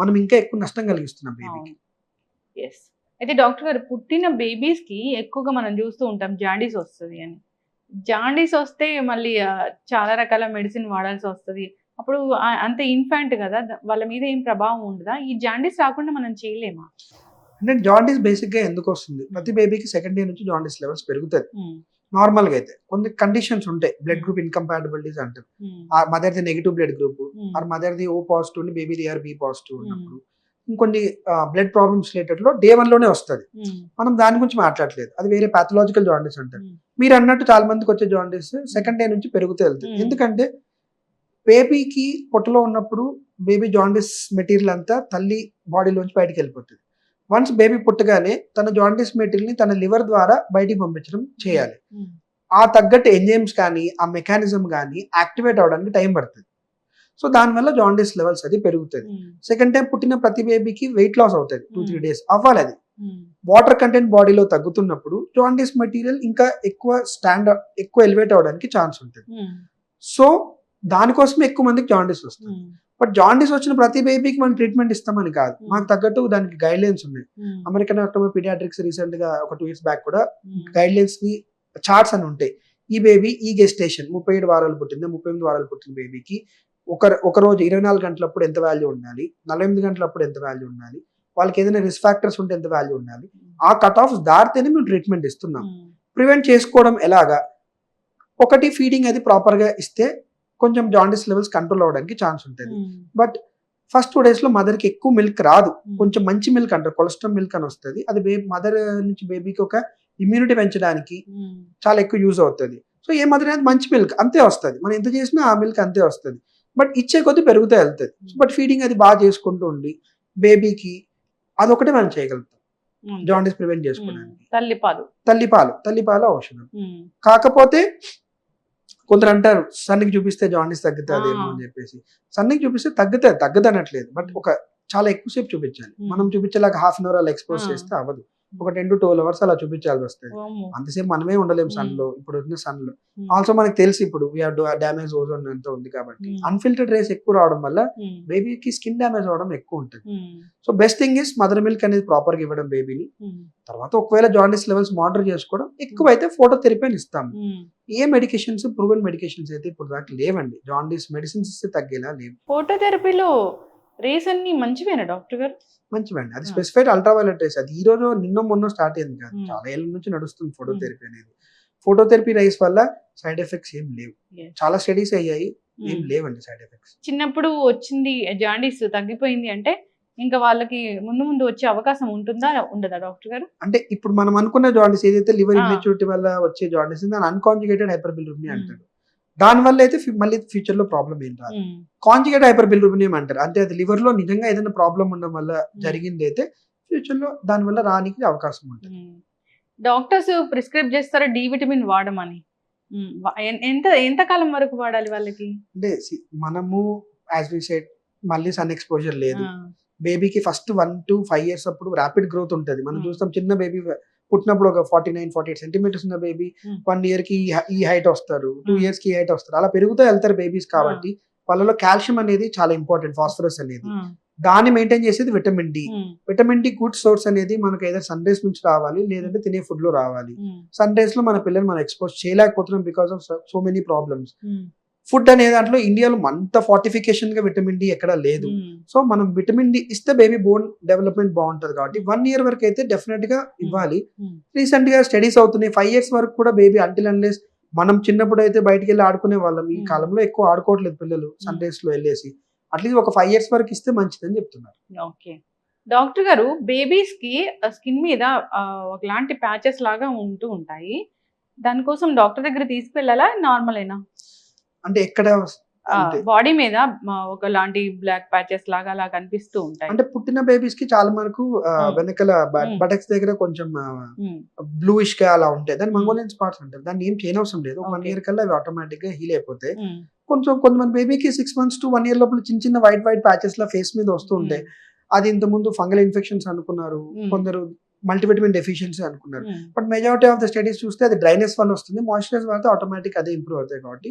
మనం ఇంకా ఎక్కువ నష్టం కలిగిస్తున్నాం బేబీకి. అయితే డాక్టర్ గారు, పుట్టిన బేబీస్ కి ఎక్కువగా మనం చూస్తూ ఉంటాం జాండీస్ వస్తుంది అని. జాండీస్ వస్తే మళ్ళీ చాలా రకాల మెడిసిన్ వాడాల్సి వస్తుంది. అప్పుడు అంత ఇన్ఫాంట్ కదా, వాళ్ళ మీద ఏం ప్రభావం ఉండదా? ఈ జాండీస్ రాకుండా మనం చేయలేమా? అంటే జాండీస్ బేసిక్ గా ఎందుకు వస్తుంది? ప్రతి బేబీకి 2nd day నుంచి జాండీస్ లెవెల్స్ పెరుగుతుంది. నార్మల్ గా అయితే కొన్ని కండిషన్స్ ఉంటాయి, బ్లడ్ గ్రూప్ ఇన్కంపాటబిలిటీస్ అంటారు. మదర్ది నెగిటివ్ బ్లడ్ గ్రూప్, ఆర్ మదర్ది O positive baby or B positive ఉన్నప్పుడు ఇంకొన్ని బ్లడ్ ప్రాబ్లమ్స్ రిలేటెడ్ లో day 1 లోనే వస్తుంది. మనం దాని గురించి మాట్లాడలేదు, అది వేరే పాథలాజికల్ జాండీస్ అంటారు. మీరు అన్నట్టు చాలా మందికి వచ్చే జాండీస్ 2nd day నుంచి పెరుగుతూ వెళ్తుంది. ఎందుకంటే బేబీకి పొట్టలో ఉన్నప్పుడు బేబీ జాండీస్ మెటీరియల్ అంతా తల్లి బాడీలోంచి బయటికి వెళ్ళిపోతుంది. వన్స్ బేబీ పుట్టగానే తన జాండీస్ మెటీరియల్ ని తన లివర్ ద్వారా బయటికి పంపించడం చేయాలి. ఆ తగ్గట్టు ఎంజైమ్స్ కానీ ఆ మెకానిజం కానీ యాక్టివేట్ అవడానికి టైం పడుతుంది. సో దానివల్ల జాండీస్ లెవెల్స్ అది పెరుగుతుంది. సెకండ్ టైం పుట్టిన ప్రతి బేబీకి వెయిట్ లాస్ అవుతుంది 2-3 days అవ్వాలి. అది వాటర్ కంటెంట్ బాడీలో తగ్గుతున్నప్పుడు జాండీస్ మెటీరియల్ ఇంకా ఎక్కువ ఎలివేట్ అవడానికి ఛాన్స్ ఉంటుంది. సో దానికోసం ఎక్కువ మందికి జాండీస్ వస్తుంది. బట్ జాండీస్ వచ్చిన ప్రతి బేబీకి మనం ట్రీట్మెంట్ ఇస్తామని కాదు, మాకు తగ్గట్టు దానికి గైడ్ లైన్స్ ఉన్నాయి. అమెరికన్ ఆటోమో పీడియాట్రిక్స్ రీసెంట్ గా ఒక 2 years బ్యాక్ కూడా గైడ్ లైన్స్ ని చార్ట్స్ అని ఉంటాయి. ఈ బేబీ ఈ గెస్టేషన్ 37 వారాలు పుట్టింది, 38 వారాలు పుట్టిన బేబీకి ఒక రోజు 24 గంటలప్పుడు ఎంత వాల్యూ ఉండాలి, 48 గంటలప్పుడు ఎంత వాల్యూ ఉండాలి, వాళ్ళకి ఏదైనా రిస్క్ ఫ్యాక్టర్స్ ఉంటే ఎంత వాల్యూ ఉండాలి, ఆ కట్ ఆఫ్ దాటితేనే మేము ట్రీట్మెంట్ ఇస్తున్నాం. ప్రివెంట్ చేసుకోవడం ఎలాగా, ఒకటి ఫీడింగ్ అది ప్రాపర్ గా ఇస్తే కొంచెం జాండీస్ లెవెల్స్ కంట్రోల్ అవ్వడానికి ఛాన్స్ ఉంటుంది. బట్ ఫస్ట్ 2 days లో మదర్ కి ఎక్కువ మిల్క్ రాదు, కొంచెం మంచి మిల్క్ అంటారు, కొలెస్ట్రాల్ మిల్క్ అని వస్తుంది. అది మదర్ నుంచి బేబీకి ఒక ఇమ్యూనిటీ పెంచడానికి చాలా ఎక్కువ యూజ్ అవుతుంది. సో ఏ మదర్ అనేది మంచి మిల్క్ అంతే వస్తుంది, మనం ఎంత చేసినా ఆ మిల్క్ అంతే వస్తుంది. బట్ ఇచ్చే కొద్దీ పెరుగుతూ వెళ్తుంది. బట్ ఫీడింగ్ అది బాగా చేసుకుంటూ ఉండి బేబీకి అదొకటే మనం చేయగలుగుతాం జాండీస్ ప్రివెంట్ చేసుకోవడానికి. తల్లిపాలు ఔషధం. కాకపోతే కొందరు అంటారు సన్నికి చూపిస్తే జాండీస్ తగ్గుతుందేమో అని చెప్పేసి. సన్నికి చూపిస్తే తగ్గదనట్లేదు, బట్ ఒక చాలా ఎక్కువసేపు చూపించాలి. మనం చూపించేలాగా 1/2 an hour అలా ఎక్స్పోజ్ చేస్తే అవ్వదు, ఒక 10 to 12 hours అలా చూపించాల్సి వస్తుంది. అంతసేపు మనమే ఉండలేము సన్ లో, ఇప్పుడు ఉన్న సన్ లో. ఆల్సో మనకి తెలిసి ఇప్పుడు డ్యామేజ్ ఓజోన్ అంతా ఉంది కాబట్టి అన్ఫిల్టర్డ్ రేస్ ఎక్కువ రావడం వల్ల బేబీకి స్కిన్ డ్యామేజ్ అవడం ఎక్కువ ఉంటుంది. So best thing is mother milk అనేది ప్రాపర్ గా ఇవ్వడం బేబీని. తర్వాత ఒకవేళ జాండీస్ లెవెల్స్ మానిటర్ చేసుకోవడం, ఎక్కువైతే ఫోటోథెరపీ అని ఇస్తాము. ఏ మెడికేషన్స్ ప్రూవెన్ మెడికేషన్స్ అయితే ఇప్పుడు దాకా లేవండి, జాండీస్ మెడిసిన్స్ ఇస్తే తగ్గేలా లేవు. ఫోటోథెరపీలో రేస్ అన్ని మంచివేనా డాక్టర్ గారు? మంచివండి, అది స్పెసిఫైడ్ అల్ట్రావైలెట్ రేస్. అది ఈ రోజు మొన్న స్టార్ట్ అయింది కాదు, చాలా ఏళ్ళ నుంచి నడుస్తుంది ఫోటోథెరపీ అనేది. ఫోటోథెరపీ రైస్ వల్ల సైడ్ ఎఫెక్ట్స్ ఏం లేవు, చాలా స్టడీస్ అయ్యాయి, ఏం లేవండి సైడ్ ఎఫెక్ట్స్. చిన్నప్పుడు వచ్చింది జాండీస్ తగ్గిపోయింది అంటే ఇంకా వాళ్ళకి ముందు వచ్చే అవకాశం ఉంటుందా ఉండదా డాక్టర్ గారు? అంటే ఇప్పుడు మనం అనుకున్న జాండీస్ ఏదైతే లివర్ ఇమ్మెచ్యూరిటీ వల్ల వచ్చే జాండీస్ దాన్ని అన్కాంజుగేటెడ్ హైపర్బిలిరూబినియా అంటారు. దాని వల్ల అయితే మళ్ళీ ఫ్యూచర్ లో ప్రాబ్లం ఏం రాదు. కాంజుగేట్ హైపర్బిలిరూబినియం అంటారు, అంటే అది లివర్ లో నిజంగా ఏదైనా ప్రాబ్లం ఉండడం వల్ల జరిగింది అయితే ఫ్యూచర్ లో దాని వల్ల రానికి అవకాశం ఉంటుంది. డాక్టర్స్ ప్రిస్క్రైబ్ చేస్తారా డి విటమిన్ వాడమని? ఎంత కాలం వరకు వాడాలి వాళ్ళకి? అంటే మనము యాజ్ వి సెడ్ మళ్ళీ సన్ ఎక్స్పోజర్ లేదు బేబీకి. ఫస్ట్ 1 to 5 years అప్పుడు ర్యాపిడ్ గ్రోత్ ఉంటుంది. మనం చూస్తాం చిన్న బేబీ పుట్టినప్పుడు ఒక 49-48 centimeters ఉన్న బేబీ 1 year కి ఈ హైట్ వస్తారు, 2 years కి ఈ హైట్ వస్తారు, అలా పెరుగుతూ వెళ్తారు బేబీస్. కాబట్టి వాళ్ళలో కాల్షియం అనేది చాలా ఇంపార్టెంట్, ఫాస్ఫరస్ అనేది. దాన్ని మెయింటైన్ చేసేది vitamin D. Vitamin D good source అనేది మనకు ఏదైనా సన్ రైస్ నుంచి రావాలి, లేదంటే తినే ఫుడ్ లో రావాలి. సన్ రైస్ లో మన పిల్లలు మనం ఎక్స్పోజ్ చేయలేకపోతున్నాం because of so many problems. Food అనే దాంట్లో ఇండియాలో అంత ఫార్టిఫికేషన్ గా విటమిన్ డి ఎక్కడ లేదు. సో మనం విటమిన్ డి ఇస్తే బేబీ బోన్ డెవలప్మెంట్ బాగుంటది. కాబట్టి 1 year వరకు అయితే డెఫినెట్ గా ఇవ్వాలి. రీసెంట్ గా స్టడీస్ అవుతున్నాయి 5 years వరకు కూడా బేబీ అంటిల్ అన్లెస్. మనం చిన్నప్పుడు అయితే బయటికి వెళ్ళి ఆడుకునే వాళ్ళం, ఈ కాలంలో ఎక్కువ ఆడుకోవట్లేదు పిల్లలు సన్ రైస్ లో వెళ్ళేసి. అట్లీస్ట్ ఒక 5 years వరకు ఇస్తే మంచిదని చెప్తున్నారు. ఓకే డాక్టర్ గారు, బేబీస్ కి స్కిన్ మీద ఒకలాంటి ప్యాచెస్ లాగా ఉంటూ ఉంటాయి, దానికోసం డాక్టర్ దగ్గర తీసుకెళ్ళాలా నార్మల్ అయినా? అంటే ఎక్కడ బాడీ మీద ఒకలాంటి బ్లాక్ ప్యాచెస్ లాగా అలా కనిపిస్తూ ఉంటాయి. అంటే పుట్టిన బేబీస్ కి చాలా మనకు వెనకల బటక్స్ దగ్గర కొంచెం బ్లూయిష్ గా అలా ఉంటాయి, దాన్ని మంగోలియన్ స్పాట్స్ అంటారు. దాన్ని ఏం చేయనవసరం లేదు, 1 year కల్లా అవి ఆటోమేటిక్ గా హీల్ అయిపోతాయి. కొంతమంది బేబీకి 6 months to 1 year లోపల చిన్న వైట్ ప్యాచెస్ లా ఫేస్ మీద వస్తూ ఉంటాయి. అది ఇంత ముందు ఫంగల్ ఇన్ఫెక్షన్స్ అనుకున్నారు, కొందరు మల్టీవిటమిన్ డెఫిషియన్సీ అనుకున్నారు. But majority of the studies చూస్తే అది డ్రైనెస్ వల్ల వస్తుంది, మాయిశ్చరైజ్ వల్ల ఆటోమేటిక్ అదే ఇంప్రూవ్ అవుతాయి. కాబట్టి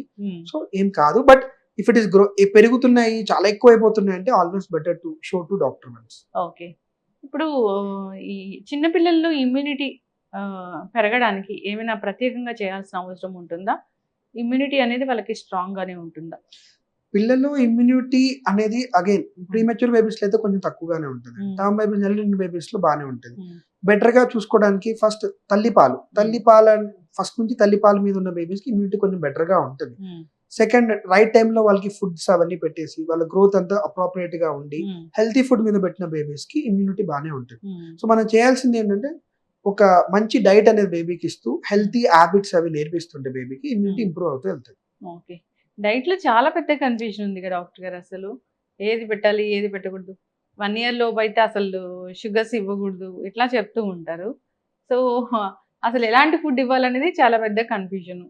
సో ఏం కాదు. బట్ ఇఫ్ ఇట్ ఇస్ పెరుగుతున్నాయి, చాలా ఎక్కువ అయిపోతున్నాయి అంటే always better to show to doctor once. Okay, ఇప్పుడు ఈ చిన్న పిల్లల్లో ఇమ్యూనిటీ పెరగడానికి ఏమైనా ప్రత్యేకంగా చేయాల్సిన అవసరం ఉంటుందా? ఇమ్యూనిటీ అనేది వాళ్ళకి స్ట్రాంగ్ గానే ఉంటుందా? పిల్లలు ఇమ్యూనిటీ అనేది అగైన్ ప్రీమెచ్యూర్ బేబీస్ లో అయితే కొంచెం తక్కువగానే ఉంటుంది, టర్మ్ బేబీస్ నెలల బేబీస్ లో బాగానే ఉంటుంది. బెటర్ గా చూసుకోవడానికి ఫస్ట్ తల్లిపాలు ఫస్ట్ నుంచి తల్లిపాల మీద ఉన్న బేబీస్ కి ఇమ్యూనిటీ కొంచెం బెటర్ గా ఉంటుంది. సెకండ్, రైట్ టైంలో వాళ్ళకి ఫుడ్స్ అవన్నీ పెట్టేసి వాళ్ళ గ్రోత్ అంతా అప్రోప్రియేట్ గా ఉండి హెల్తీ ఫుడ్ మీద పెట్టిన బేబీస్ కి ఇమ్యూనిటీ బాగానే ఉంటుంది. సో మనం చేయాల్సింది ఏంటంటే ఒక మంచి డైట్ అనేది బేబీకి ఇస్తూ హెల్తీ హ్యాబిట్స్ అవి నేర్పిస్తుంటే బేబీకి ఇమ్యూనిటీ ఇంప్రూవ్ అవుతూ వెళ్తుంది. ఓకే, డైట్ లో చాలా పెద్ద కన్ఫ్యూజన్ ఉంది కదా డాక్టర్ గారు, అసలు ఏది పెట్టాలి ఏది పెట్టకూడదు. 1 year లోపు అయితే అసలు షుగర్స్ ఇవ్వకూడదు ఇట్లా చెప్తూ ఉంటారు. సో అసలు ఎలాంటి ఫుడ్ ఇవ్వాలనేది చాలా పెద్ద కన్ఫ్యూజన్.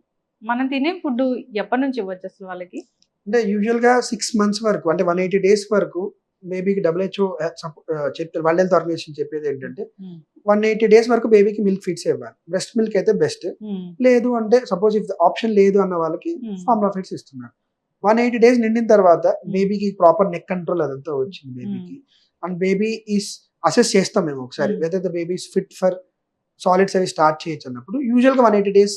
మనం తినే ఫుడ్ ఎప్పటి నుంచి ఇవ్వచ్చు అసలు వాళ్ళకి? అంటే యూజువల్గా 6 months వరకు అంటే 180 days వరకు బేబీకి WHO చెప్తారు, వరల్డ్ హెల్త్ ఆర్గనైజేషన్ చెప్పేది ఏంటంటే 180 days వరకు బేబీకి మిల్క్ ఫీడ్స్ ఇవ్వాలి. బ్రెస్ట్ మిల్క్ అయితే బెస్ట్. లేదు అంటే సపోజ్ ఇఫ్ ఆప్షన్ లేదు అన్న వాళ్ళకి ఫార్ములా ఫీడ్స్ ఇస్తున్నారు. 180 days నిండిన తర్వాత బేబీకి ప్రాపర్ నెక్ కంట్రోల్ అదంతా వచ్చింది బేబీకి. అండ్ బేబీ ఈస్ అసెస్ చేస్తాం మేము ఒకసారి whether the baby is fit for solids అవి స్టార్ట్ చేయొచ్చు అన్నప్పుడు యూజువల్గా 180 days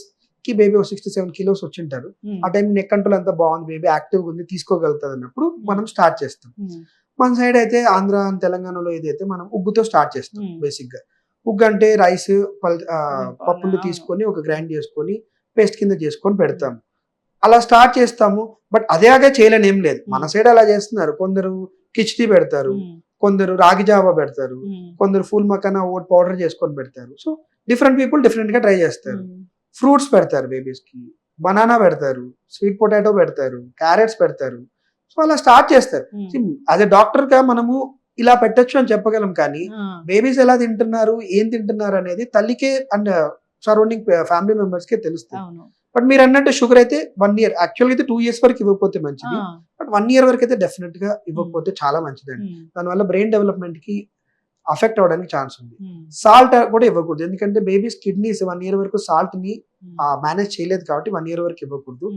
కి బేబీ 67 kilos వచ్చింటారు. ఆ టైం నెక్ కంట్రోల్ అంతా బాగుంది, బేబీ యాక్టివ్గా ఉంది, తీసుకోగలుగుతుంది అన్నప్పుడు మనం స్టార్ట్ చేస్తాం. మన సైడ్ అయితే ఆంధ్ర అండ్ తెలంగాణలో ఏదైతే మనం ఉగ్గుతో స్టార్ట్ చేస్తాం. బేసిక్ గా ఉగ్గు అంటే రైస్ పప్పులు తీసుకొని ఒక గ్రైండ్ చేసుకొని పేస్ట్ కింద చేసుకొని పెడతాం. అలా స్టార్ట్ చేస్తాము. బట్ అదేగా చేయలేని ఏం లేదు, మన సైడ్ అలా చేస్తున్నారు. కొందరు కిచిడి పెడతారు, కొందరు రాగి జావా పెడతారు, కొందరు ఫుల్ మకానా ఓట్ పౌడర్ చేసుకొని పెడతారు. సో డిఫరెంట్ పీపుల్ డిఫరెంట్ గా ట్రై చేస్తారు. ఫ్రూట్స్ పెడతారు బేబీస్ కి, బనానా పెడతారు, స్వీట్ పొటాటో పెడతారు, క్యారెట్స్ పెడతారు. సో అలా స్టార్ట్ చేస్తారు. యాజ్ ఎ డాక్టర్ గా మనము ఇలా పెట్టొచ్చు అని చెప్పగలం, కానీ బేబీస్ ఎలా తింటున్నారు, ఏం తింటున్నారు అనేది తల్లికే అండ్ సరౌండింగ్ ఫ్యామిలీ మెంబర్స్ కే తెలుస్తుంది. బట్ మీరు అన్నట్టు షుగర్ అయితే 1 year, యాక్చువల్గా అయితే 2 years వరకు ఇవ్వకపోతే మంచిది. బట్ 1 year వరకు అయితే డెఫినెట్ గా ఇవ్వకపోతే చాలా మంచిదండి. దానివల్ల బ్రెయిన్ డెవలప్మెంట్ కి అఫెక్ట్ అవడానికి ఛాన్స్ ఉంది. సాల్ట్ కూడా ఇవ్వకూడదు, ఎందుకంటే బేబీస్ కిడ్నీస్ 1 year వరకు సాల్ట్ ని మేనేజ్ చేయలేదు కాబట్టి 1 year వరకు ఇవ్వకూడదు.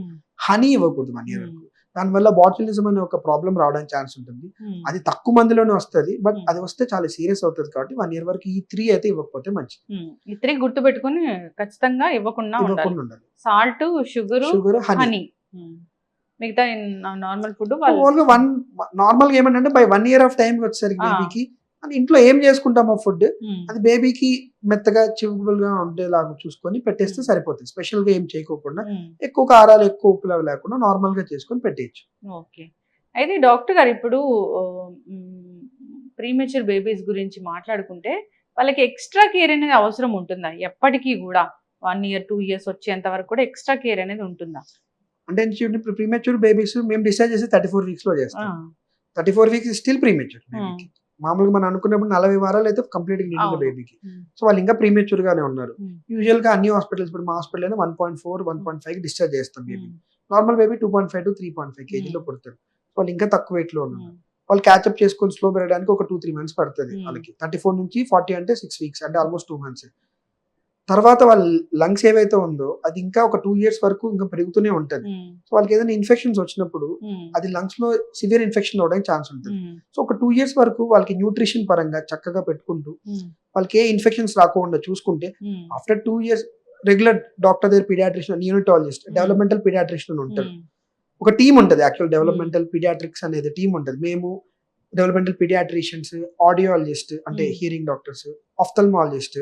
హనీ ఇవ్వకూడదు 1 year వరకు. దానివల్ల బాట్యులిజం అనే ఒక ప్రాబ్లం రావడానికి ఛాన్స్ ఉంటుంది. అది తక్కువ మందిలోనే వస్తుంది, బట్ అది వస్తే చాలా సీరియస్ అవుతుంది కాబట్టి 1 year వరకు ఈ 3 అయితే ఇవ్వకపోతే మంచిది. ఈ 3 గుర్తు పెట్టుకుని ఖచ్చితంగా ఇవ్వకుండా ఉండాలి. Salt, sugar, honey. మిగతా నార్మల్ ఫుడ్ నార్మల్ గా ఏమంటే బై 1 year ఆఫ్ టైం వచ్చేసరికి బేబీకి అని ఇంట్లో ఏం చేసుకుంటామో ఫుడ్ అది బేబీకి మెత్తగా చివుబుల్ గా ఉండేలాగా చూసుకొని పెట్టేస్తే సరిపోతుంది. స్పెషల్ గా ఏం చేయకోకుండా, ఎక్కువ కారాలు ఎక్కువ ఉప్పులు అవి లేకుండా నార్మల్ గా చేసుకొని పెట్టేయచ్చు. ఓకే. అయితే డాక్టర్ గారు ఇప్పుడు ప్రీమెచ్యూర్ బేబీస్ గురించి మాట్లాడుకుంటే వాళ్ళకి ఎక్స్ట్రా కేర్ అనేది అవసరం ఉంటుందా ఎప్పటికీ కూడా? 1 year 2 years వచ్చేంత వరకు కూడా ఎక్స్ట్రా కేర్ అనేది ఉంటుందా? అంటే ఇప్పుడు ప్రీమెచ్యూర్ బేబీస్ మేము డిసైడ్ చేసి 34 weeks లో చేస్తాం. 34 weeks స్టిల్ ప్రీమెచ్యూర్. మామూలుగా మనం అనుకున్నప్పుడు 40 వారాలు అయితే కంప్లీట్ గా నిండిన బేబీకి. సో వాళ్ళు ఇంకా ప్రీమెచ్యూర్ గానే ఉన్నారు. యూజువల్ గా అన్ని హాస్పిటల్స్, ఇప్పుడు మా హాస్పిటల్ అయితే 1.4, 1.5 డిశ్చార్జ్ చేస్తాం baby. Normal baby 2.5 to 3.5 kg లో పుడతారు. వాళ్ళు ఇంకా తక్కువ వెయిట్ లో ఉన్నారు. వాళ్ళు క్యాచ్అప్ చేసుకొని స్లో పెరగడానికి ఒక 2-3 months పడుతుంది వాళ్ళకి. 34 నుంచి 40 అంటే 6 weeks, అంటే ఆల్మోస్ట్ 2 months. తర్వాత వాళ్ళ లంగ్స్ ఏవైతే ఉందో అది ఇంకా ఒక 2 years వరకు ఇంకా పెరుగుతూనే ఉంటుంది. సో వాళ్ళకి ఏదైనా ఇన్ఫెక్షన్స్ వచ్చినప్పుడు అది లంగ్స్ లో సివియర్ ఇన్ఫెక్షన్ అవడానికి ఛాన్స్ ఉంటుంది. సో ఒక 2 years వరకు వాళ్ళకి న్యూట్రిషన్ పరంగా చక్కగా పెట్టుకుంటూ వాళ్ళకి ఏ ఇన్ఫెక్షన్స్ రాకుండా చూసుకుంటే ఆఫ్టర్ 2 years రెగ్యులర్ డాక్టర్ దగ్గర పీడియాట్రిషియన్, న్యూరోటాలజిస్ట్, డెవలప్మెంటల్ పీడియాట్రిషియన్ ఉంటారు. ఒక టీమ్ ఉంటుంది, యాక్చువల్ డెవలప్మెంటల్ పీడియాట్రిక్స్ అనేది టీమ్ ఉంటుంది. మేము డెవలప్మెంటల్ పీడియాట్రిషియన్స్, ఆడియాలజిస్ట్ అంటే hearing doctors, ophthalmologist,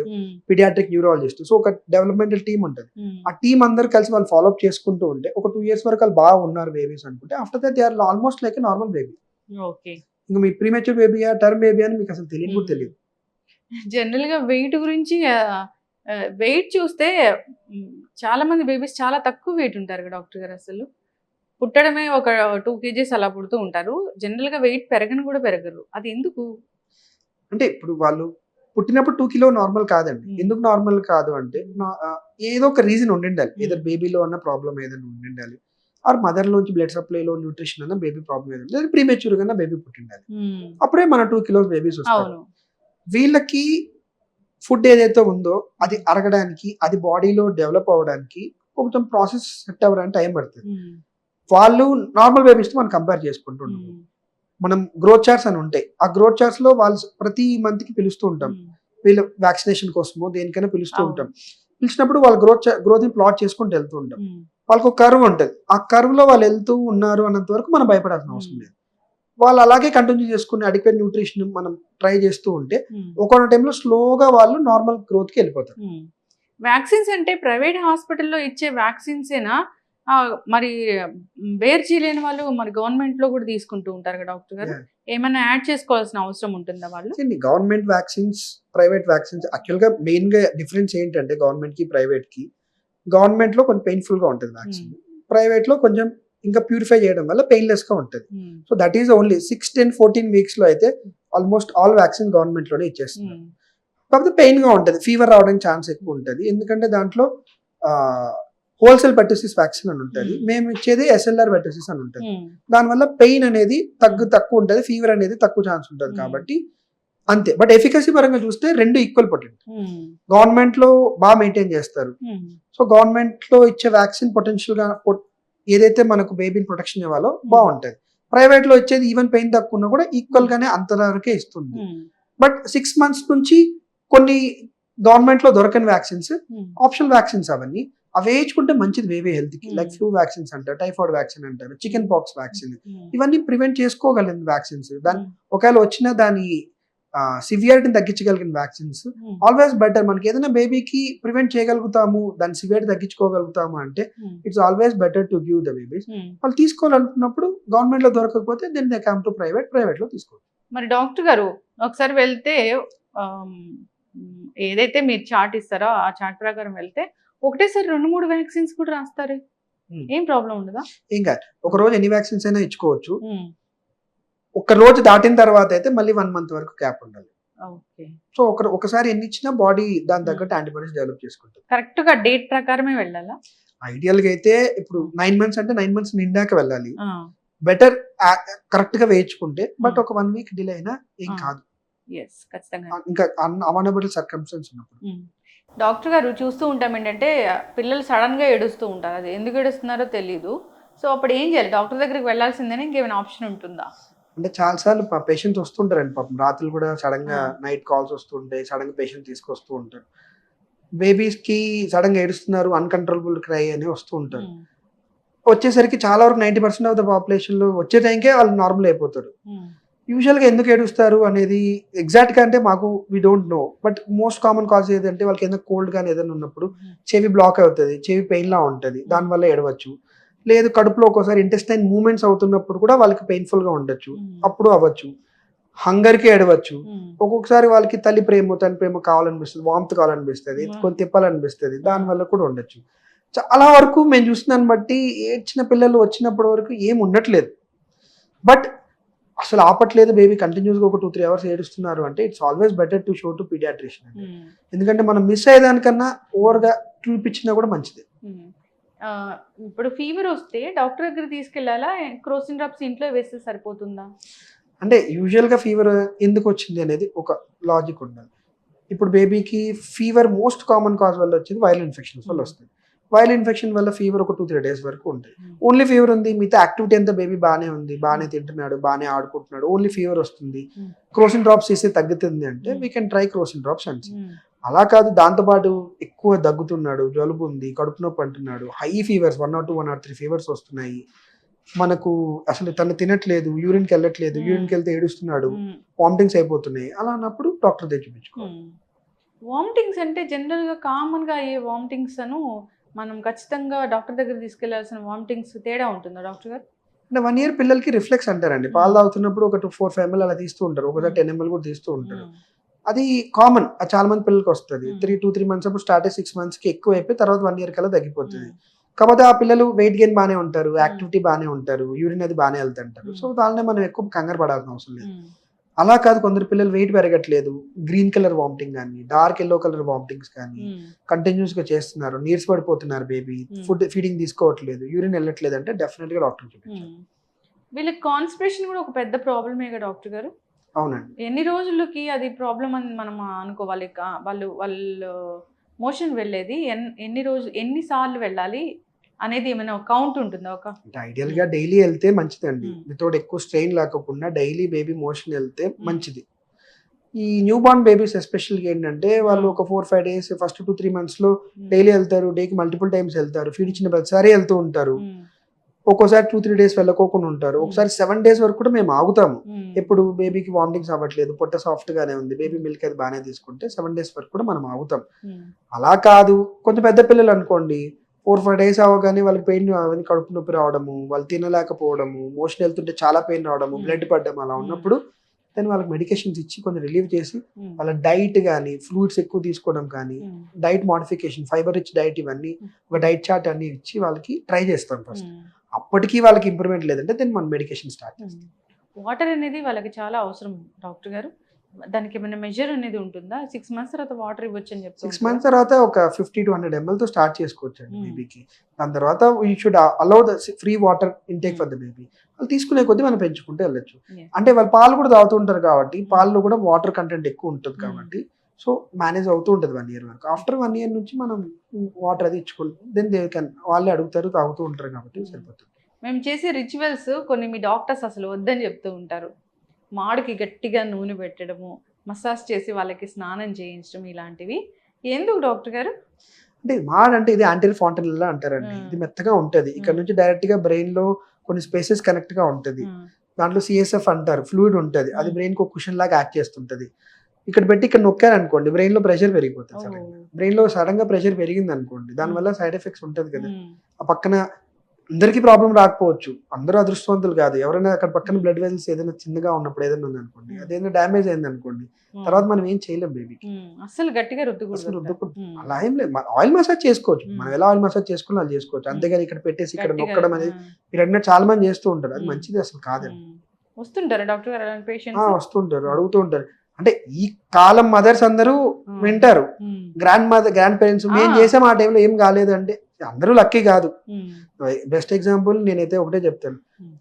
paediatric neurologist. So ఒక డెవలప్మెంటల్ టీమ్ ఉంటుంది. ఆ టీమ్ అందరు కలిసి వాళ్ళు ఫాలోఅప్ చేసుకుంటూ ఉంటే ఒక 2 years వరకు వాళ్ళు బాగా ఉన్నారు బేబీస్ అనుకుంటే after that they are almost like normal baby. ఇంకా మీ ప్రీమెచ్యూర్ బేబీయా టర్మ్ బేబీ అని మీకు అసలు తెలియదు కూడా తెలియదు. జనరల్ గా వెయిట్ గురించి వెయిట్ చూస్తే చాలా మంది బేబీస్ చాలా తక్కువ వెయిట్ ఉంటారు డాక్టర్ గారు. అసలు పుట్టడమే ఒక 2 kgs అలా పుడుతూ ఉంటారు. జనరల్ గా వెయిట్ పెరగను కూడా పెరగరు. అది ఎందుకు? అంటే ఇప్పుడు వాళ్ళు పుట్టినప్పుడు 2 kg నార్మల్ కాదండి. ఎందుకు నార్మల్ కాదు అంటే ఏదో ఒక రీజన్ ఉండిండాలి. ఏదో బేబీలో అన్న ప్రాబ్లం ఏదైనా ఉండిండాలి, ఆర్ మదర్ లోంచి బ్లడ్ సప్లైలో న్యూట్రిషన్ అన్న బేబీ ప్రాబ్లం ఏదైనా, ప్రీమెచ్యూర్ గా బేబీ పుట్టిండాలి. అప్పుడే మన 2 kilos బేబీస్ వస్తారు. వీళ్ళకి ఫుడ్ ఏదైతే ఉందో అది అరగడానికి, అది బాడీలో డెవలప్ అవ్వడానికి కొంచెం ప్రాసెస్ సెట్ అవ్వడానికి టైం పడుతుంది. వాళ్ళు నార్మల్ బేబీస్ తో మనం కంపేర్ చేసుకుంటున్నాం. మనం గ్రోత్ చార్ట్స్ అని ఉంటాయి. ఆ గ్రోత్ చార్ట్స్ లో వాళ్ళు ప్రతి మంత్ కి పిలుస్తూ ఉంటాం. వీళ్ళు వ్యాక్సినేషన్ కోసమో దేనికైనా పిలుస్తూ ఉంటాం. పిలిచినప్పుడు వాళ్ళు గ్రోత్ ని ప్లాట్ చేసుకుంటూ వెళ్తూ ఉంటాం. వాళ్ళకి ఒక కర్వ్ ఉంటుంది. ఆ కర్వ్ లో వాళ్ళు వెళ్తూ ఉన్నారు అన్నంత వరకు మనం భయపడాల్సిన అవసరం లేదు. వాళ్ళు అలాగే కంటిన్యూ చేసుకుని అడిక్వేట్ న్యూట్రిషన్ మనం ట్రై చేస్తూ ఉంటే ఒక్కొక్క టైంలో స్లోగా వాళ్ళు నార్మల్ గ్రోత్ కి వెళ్ళిపోతారు. వ్యాక్సిన్స్ అంటే ప్రైవేట్ హాస్పిటల్లో ఇచ్చే వ్యాక్సిన్స్ ఏనా? మరి బేర్ చేయలేని వాళ్ళు మరి గవర్నమెంట్ లో కూడా తీసుకుంటూ ఉంటారు కదా డాక్టర్ గారు. ఏమైనా యాడ్ చేసుకోవాల్సిన అవసరం ఉంటుందా వాళ్ళు? Government vaccines, private vaccines actual గా మెయిన్ గా డిఫరెన్స్ ఏంటంటే గవర్నమెంట్ కి ప్రైవేట్ కి, గవర్నమెంట్ లో కొంచెం పెయిన్ఫుల్ గా ఉంటుంది వ్యాక్సిన్, ప్రైవేట్ లో కొంచెం ఇంకా ప్యూరిఫై చేయడం వల్ల పెయిన్లెస్ గా ఉంటుంది. So that is only 6, 10, 14 weeks లో అయితే ఆల్మోస్ట్ ఆల్ వ్యాక్సిన్ గవర్నమెంట్ లోనే ఇచ్చేస్తున్నారు. కాకపోతే పెయిన్ గా ఉంటుంది, ఫీవర్ రావడానికి ఛాన్స్ ఎక్కువ ఉంటుంది. ఎందుకంటే దాంట్లో హోల్సేల్ పెర్టూసిస్ వ్యాక్సిన్ అని ఉంటుంది, మేము ఇచ్చేది SLR పెర్టూసిస్ అని ఉంటుంది. దానివల్ల పెయిన్ అనేది తక్కువ ఉంటుంది, ఫీవర్ అనేది తక్కువ ఛాన్స్ ఉంటుంది కాబట్టి అంతే. బట్ ఎఫికసీ పరంగా చూస్తే రెండు ఈక్వల్ పొటెంట్. గవర్నమెంట్ లో బాగా మెయింటైన్ చేస్తారు. సో గవర్నమెంట్ లో ఇచ్చే వ్యాక్సిన్ పొటెన్షియల్ గా ఏదైతే మనకు బేబీని ప్రొటెక్షన్ ఇవ్వాలో బాగుంటది. ప్రైవేట్ లో ఇచ్చేది ఈవెన్ పెయిన్ తక్కువ ఉన్నా కూడా ఈక్వల్ గానే అంతవరకే ఇస్తుంది. బట్ 6 months నుంచి కొన్ని గవర్నమెంట్ లో దొరకని వ్యాక్సిన్స్, ఆప్షనల్ వ్యాక్సిన్స్ అవన్నీ అవి వేయించుకుంటే మంచిది బేబీ హెల్త్ కి. లైక్ ఫ్లూ వ్యాక్సిన్స్ అంటారు, టైఫాయిడ్ వ్యాక్సిన్ అంటారు, చికెన్ పాక్స్ వ్యాక్సిన్, ఇవన్నీ ప్రివెంట్ చేసుకోగలిగిన వ్యాక్సిన్స్. దాని ఒకవేళ వచ్చిన దాని సివియారిటీని తగ్గించగలిగిన వ్యాక్సిన్స్ ఆల్వేస్ బెటర్. మనకి ఏదైనా బేబీకి ప్రివెంట్ చేయగలుగుతాము, దాని సివియారిటీ తగ్గించుకోగలుగుతాము అంటే it's always better to give the babies. వాళ్ళు తీసుకోవాలనుకున్నప్పుడు గవర్నమెంట్ లో దొరకకపోతే then they come to private లో తీసుకోవాలి. మరి డాక్టర్ గారు ఒకసారి వెళ్తే ఏదైతే మీరు చార్ట్ ఇస్తారో ఆ చార్ట్ ప్రకారం వెళ్తే ఒకటేసారి 2-3 వ్యాక్సిన్స్ కూడా రాస్తారు, ఏం ప్రాబ్లం ఉండదా? ఏం కాదు, ఒక రోజు ఎన్ని వ్యాక్సిన్స్ అయినా ఇచ్చుకోవచ్చు. ఒక రోజు దాటిన తర్వాత అయితే మళ్ళీ 1 month వరకు గ్యాప్ ఉండాలి. సో ఒకసారి ఎన్ని ఇచ్చినా బాడీ దాని తగ్గట్టు యాంటీబాడీస్ డెవలప్ చేసుకుంటుంది. కరెక్ట్ గా డేట్ ప్రకారమే వెళ్ళాలా? ఐడియల్ గా అయితే ఇప్పుడు 9 months అంటే 9 months నిండాక వెళ్ళాలి. బెటర్ కరెక్ట్ గా వేయించుకుంటే. బట్ ఒక 1 week డిలే అయినా ఏం కాదు, ఇంకా అన్అవాయిడబుల్ సర్కమ్స్టెన్స్ ఉన్నప్పుడు. డాక్టర్ గారు చూస్తూ ఉంటాం ఏంటంటే పిల్లలు సడన్ గా ఏడుస్తూ ఉంటారు, అది ఎందుకు ఏడుస్తున్నారో తెలియదు. సో అప్పుడు ఏం చేయాలి? డాక్టర్ దగ్గరికి వెళ్ళాల్సిందేనా, ఇంకేమైనా ఆప్షన్ ఉంటుందా? అంటే చాలా సార్లు పేషెంట్స్ వస్తుంటారండి పాపం, రాత్రులు కూడా సడన్ గా నైట్ కాల్స్ వస్తుంటాయి, సడన్ గా పేషెంట్ తీసుకొస్తూ ఉంటారు. బేబీస్ కి సడన్ గా ఏడుస్తున్నారు, అన్కంట్రోలబుల్ క్రై అని వస్తూ ఉంటారు. వచ్చేసరికి చాలా వరకు 90% ఆఫ్ ద పాపులేషన్ లో వచ్చే టైంకే వాళ్ళు నార్మల్ అయిపోతారు. యూజువల్ గా ఎందుకు ఏడుస్తారు అనేది ఎగ్జాక్ట్ గా అంటే మాకు we don't know. But most common cause ఏదంటే వాళ్ళకి ఏదైనా కోల్డ్ గానీ ఏదైనా ఉన్నప్పుడు చెవి బ్లాక్ అవుతుంది, చెవి పెయిన్ లా ఉంటుంది, దానివల్ల ఏడవచ్చు. లేదు కడుపులో ఒక్కోసారి ఇంటెస్టైన్ మూవ్మెంట్స్ అవుతున్నప్పుడు కూడా వాళ్ళకి పెయిన్ఫుల్ గా ఉండొచ్చు, అప్పుడు అవ్వచ్చు. హంగర్ కి ఏడవచ్చు. ఒక్కొక్కసారి వాళ్ళకి తల్లి ప్రేమ కావాలనిపిస్తుంది, వామ్త్ కావాలనిపిస్తుంది, ఎత్తుకొని తిప్పాలనిపిస్తుంది, దానివల్ల కూడా ఉండొచ్చు. చాలా వరకు మేము చూసిన దాన్ని బట్టి ఏడ్చిన పిల్లలు వచ్చినప్పటి వరకు ఏం ఉండట్లేదు. బట్ అసలు ఆపట్లేదు, బేబీ కంటిన్యూస్ గా ఒక 2-3 hours ఏడుస్తున్నారు అంటే it's always better to show to paediatrician. ఎందుకంటే మనం మిస్ అయ్యేదానికన్నా ఓవర్ గా చూపించినా కూడా మంచిది. ఇప్పుడు ఫీవర్ వస్తే డాక్టర్ దగ్గర తీసుకెళ్లాలా, క్రోసిన్ డ్రాప్స్ ఇంట్లో వేస్తే సరిపోతుందా? అంటే యూజువల్ గా ఫీవర్ ఎందుకు వచ్చింది అనేది ఒక లాజిక్ ఉండాలి. ఇప్పుడు బేబీకి ఫీవర్ మోస్ట్ కామన్ కాజ్ వల్ల వచ్చేది వైరల్ ఇన్ఫెక్షన్స్ వల్ల వస్తుంది. వైరల్ ఇన్ఫెక్షన్ వల్ల ఫీవర్ ఒక 2-3 days వరకు ఉంటుంది. ఓన్లీ ఫీవర్ ఉంది, మిగతా యాక్టివిటీ అంతా బేబీ బాగానే ఉంది, బాగానే తింటున్నాడు, బాగానే ఆడుకుంటున్నాడు, ఓన్లీ ఫీవర్ వస్తుంది, క్రోసిన్ డ్రాప్స్ వేస్తే తగ్గుతుంది అంటే we can try Crocin drops అని. అలా కాదు, దాంతోపాటు ఎక్కువ దగ్గుతున్నాడు, జలుబు ఉంది, కడుపు నొప్పి అంటున్నాడు, హై ఫీవర్స్ 102, 103 ఫీవర్స్ వస్తున్నాయి, మనకు అసలు తను తినట్లేదు, యూరిన్కి వెళ్ళట్లేదు, యూరిన్కి వెళ్తే ఏడుస్తున్నాడు, వామిటింగ్స్ అయిపోతున్నాయి, అలా అన్నప్పుడు డాక్టర్ దగ్గర చూపించుకోవాలి. వామిటింగ్స్ అంటే జనరల్ గా కామన్ గా అయ్యే వామిటింగ్స్ అను మనం ఖచ్చితంగా డాక్టర్ దగ్గర తీసుకెళ్లాల్సిన వామిటింగ్స్ తేడా ఉంటుందా డాక్టర్ గారు? అంటే 1 year పిల్లలకి రిఫ్లెక్స్ అంటారండి. పాలు తాగుతున్నప్పుడు ఒక 4-5 ml అలా తీస్తూ ఉంటారు, ఒకసారి 10 ml కూడా తీస్తూ ఉంటారు. అది కామన్, చాలా మంది పిల్లలకి వస్తుంది. 2-3 months అప్పుడు స్టార్ట్ అయ్యి 6 months కి ఎక్కువ అయిపోయి తర్వాత 1 year కల్లా తగ్గిపోతుంది. కాకపోతే ఆ పిల్లలు వెయిట్ గెయిన్ బాగానే ఉంటారు, యాక్టివిటీ బాగానే ఉంటారు, యూరిన్ అది బాగానే వెళ్తుంటారు. సో దానినే మనం ఎక్కువ కంగారు పడాల్సిన అవసరం లేదు. అలా కాదు, కొందరు పిల్లలు వెయిట్ పెరగట్లేదు, గ్రీన్ కలర్ వామిటింగ్ కానీ, డార్క్ ఎల్లో కలర్ వామిటింగ్స్ కానీ కంటిన్యూస్ గా చేస్తున్నారు, నీర్స్ పడిపోతున్నారు, బేబీ ఫుడ్ ఫీడింగ్ తీసుకోవట్లేదు, యూరిన్ వెళ్ళట్లేదు అంటే డెఫినెట్ గా డాక్టర్ చూపించాలి. వీళ్ళకి కాన్స్టిపేషన్ కూడా ఒక పెద్ద ప్రాబ్లమే కదా డాక్టర్ గారు? అవునండి. ఎన్ని రోజులకి అది ప్రాబ్లం అని మనం అనుకోవాలి? వాళ్ళు మోషన్ వెళ్ళేది ఎన్నిసార్లు వెళ్ళాలి అనేది ఏమైనా కౌంట్ ఉంటుందా? అంటే ఐడియల్ గా డైలీ వెళ్తే మంచిదండి, వితౌట్ ఎక్కువ స్ట్రెయిన్ లేకుండా డైలీ బేబీ మోషన్ వెళ్తే మంచిది. ఈ న్యూ బార్న్ బేబీస్ ఎస్పెషల్గా ఏంటంటే వాళ్ళు ఒక 4-5 days ఫస్ట్ 2-3 months లో డైలీ వెళ్తారు, డేకి మల్టిపుల్ టైమ్స్ వెళ్తారు, ఫీడ్ ఇచ్చిన ప్రతిసారి వెళ్తూ ఉంటారు. ఒక్కోసారి 2-3 days వెళ్ళకోకుండా ఉంటారు, ఒకసారి 7 days వరకు కూడా మేము ఆగుతాము. ఎప్పుడు బేబీకి వామిటింగ్స్ అవ్వట్లేదు, పొట్ట సాఫ్ట్ గానే ఉంది, బేబీ మిల్క్ అది బాగానే తీసుకుంటే 7 days వరకు కూడా మనం ఆగుతాం. అలా కాదు, కొంచెం పెద్ద పిల్లలు అనుకోండి 4-5 days అవగానే వాళ్ళకి పెయిన్ అవన్నీ, కడుపు నొప్పి రావడము, వాళ్ళు తినలేకపోవడము, మోషన్ వెళ్తుంటే చాలా పెయిన్ రావడము, బ్లడ్ పడ్డం, అలా ఉన్నప్పుడు దాన్ని వాళ్ళకి మెడికేషన్స్ ఇచ్చి కొంచెం రిలీవ్ చేసి వాళ్ళ డైట్ కానీ, ఫ్రూట్స్ ఎక్కువ తీసుకోవడం కానీ, diet modification, fibre rich diet, ఇవన్నీ ఒక డైట్ చార్ట్ అన్ని ఇచ్చి వాళ్ళకి ట్రై చేస్తాం ఫస్ట్. అప్పటికీ వాళ్ళకి ఇంప్రూవ్మెంట్ లేదంటే దెన్ మనం మెడికేషన్ స్టార్ట్ చేస్తాం. వాటర్ అనేది వాళ్ళకి చాలా అవసరం డాక్టర్ గారు. దానికి ఏమైనా మెజర్ అనేది ఉంటుందా? 6 మంత్స్ తర్వాత వాటర్ ఇవ్వచ్చు అని చెప్తూ 6 మంత్స్ తర్వాత ఒక 50 to 100 ml తో స్టార్ట్ చేసుకోవచ్చు అండి Hmm. బేబీకి. దాని తర్వాత we should allow the free water intake for the baby. వాళ్ళు తీసుకునే కొద్దీ మనం పెంచుకుంటూ వెళ్ళొచ్చు. Yeah. అంటే వాళ్ళు పాలు కూడా తాగుతూ ఉంటారు కాబట్టి పాలలో కూడా వాటర్ కంటెంట్ ఎక్కువ ఉంటుంది కాబట్టి సో మేనేజ్ అవుతూ ఉంటుంది 1 year వరకు. ఆఫ్టర్ 1 year నుంచి మనం వాటర్ అది ఇచ్చుకుంటాం. దెన్ దే కెన్ వాళ్ళే అడుగుతారు తాగుతూ ఉంటారు కాబట్టి సరిపోతుంది. మేము చేసే రిచువల్స్ కొన్ని మీ డాక్టర్స్ అసలు వద్దని చెప్తూ ఉంటారు. మాడికి గట్టిగా నూనె పెట్టడము, మసాజ్ చేసి వాళ్ళకి స్నానం చేయించడం ఇలాంటివి ఎందుకు డాక్టర్ గారు? అంటే మాడ్ అంటే ఇది యాంటీరియర్ ఫాంటనెల్లా అంటారండి. Hmm. ఇది మెత్తగా ఉంటది. ఇక్కడ నుంచి డైరెక్ట్ గా బ్రెయిన్ లో కొన్ని స్పేసెస్ కనెక్ట్ గా ఉంటది. దాంట్లో సిఎస్ఎఫ్ అంటారు, ఫ్లూయిడ్ ఉంటది. అది బ్రెయిన్ కి ఒక కుషన్ లాగా యాక్ట్ చేస్తుంటది. ఇక్కడ పెట్టి ఇక్కడ నొక్కారు అనుకోండి బ్రెయిన్ లో ప్రెషర్ పెరిగిపోతుంది. సడన్ గా బ్రెయిన్ లో సడన్ గా ప్రెషర్ పెరిగింది అనుకోండి దానివల్ల సైడ్ ఎఫెక్ట్స్ ఉంటది కదా. ఆ పక్కన అందరికీ ప్రాబ్లం రాకపోవచ్చు, అందరూ అదృష్టవంతులు కాదు. ఎవరైనా అక్కడ పక్కన బ్లడ్ వెజల్స్ ఏదైనా చిన్నగా ఉన్నప్పుడు ఏదైనా ఉంది అనుకోండి, అదేదైనా డ్యామేజ్ అయింది అనుకోండి, తర్వాత మనం ఏం చేయలేం బేబీకి. అసలు గట్టిగా అసలు రుద్దుకూడదు. అలా ఏం లేదు. ఆయిల్ మసాజ్ చేసుకోవచ్చు, మనం ఎలా ఆయిల్ మసాజ్ చేసుకుని అలా చేసుకోవచ్చు. అంతేగాని ఇక్కడ పెట్టేసి ఇక్కడ నొక్కడం అనేది మీరు అన్నట్టు చాలా మంది చేస్తూ ఉంటారు. అది మంచిది అసలు కాదండి. వస్తుంటారా డాక్టర్ గారు అలాంటి పేషెంట్స్? వస్తుంటారు, అడుగుతూ ఉంటారు. అంటే ఈ కాలం మదర్స్ అందరూ వింటారు, గ్రాండ్ పేరెంట్స్ మేము చేసాం ఆ టైంలో ఏం కాలేదు అంటే అందరూ లక్కీ కాదు. బెస్ట్ ఎగ్జాంపుల్ నేనైతే ఒకటే చెప్తాను,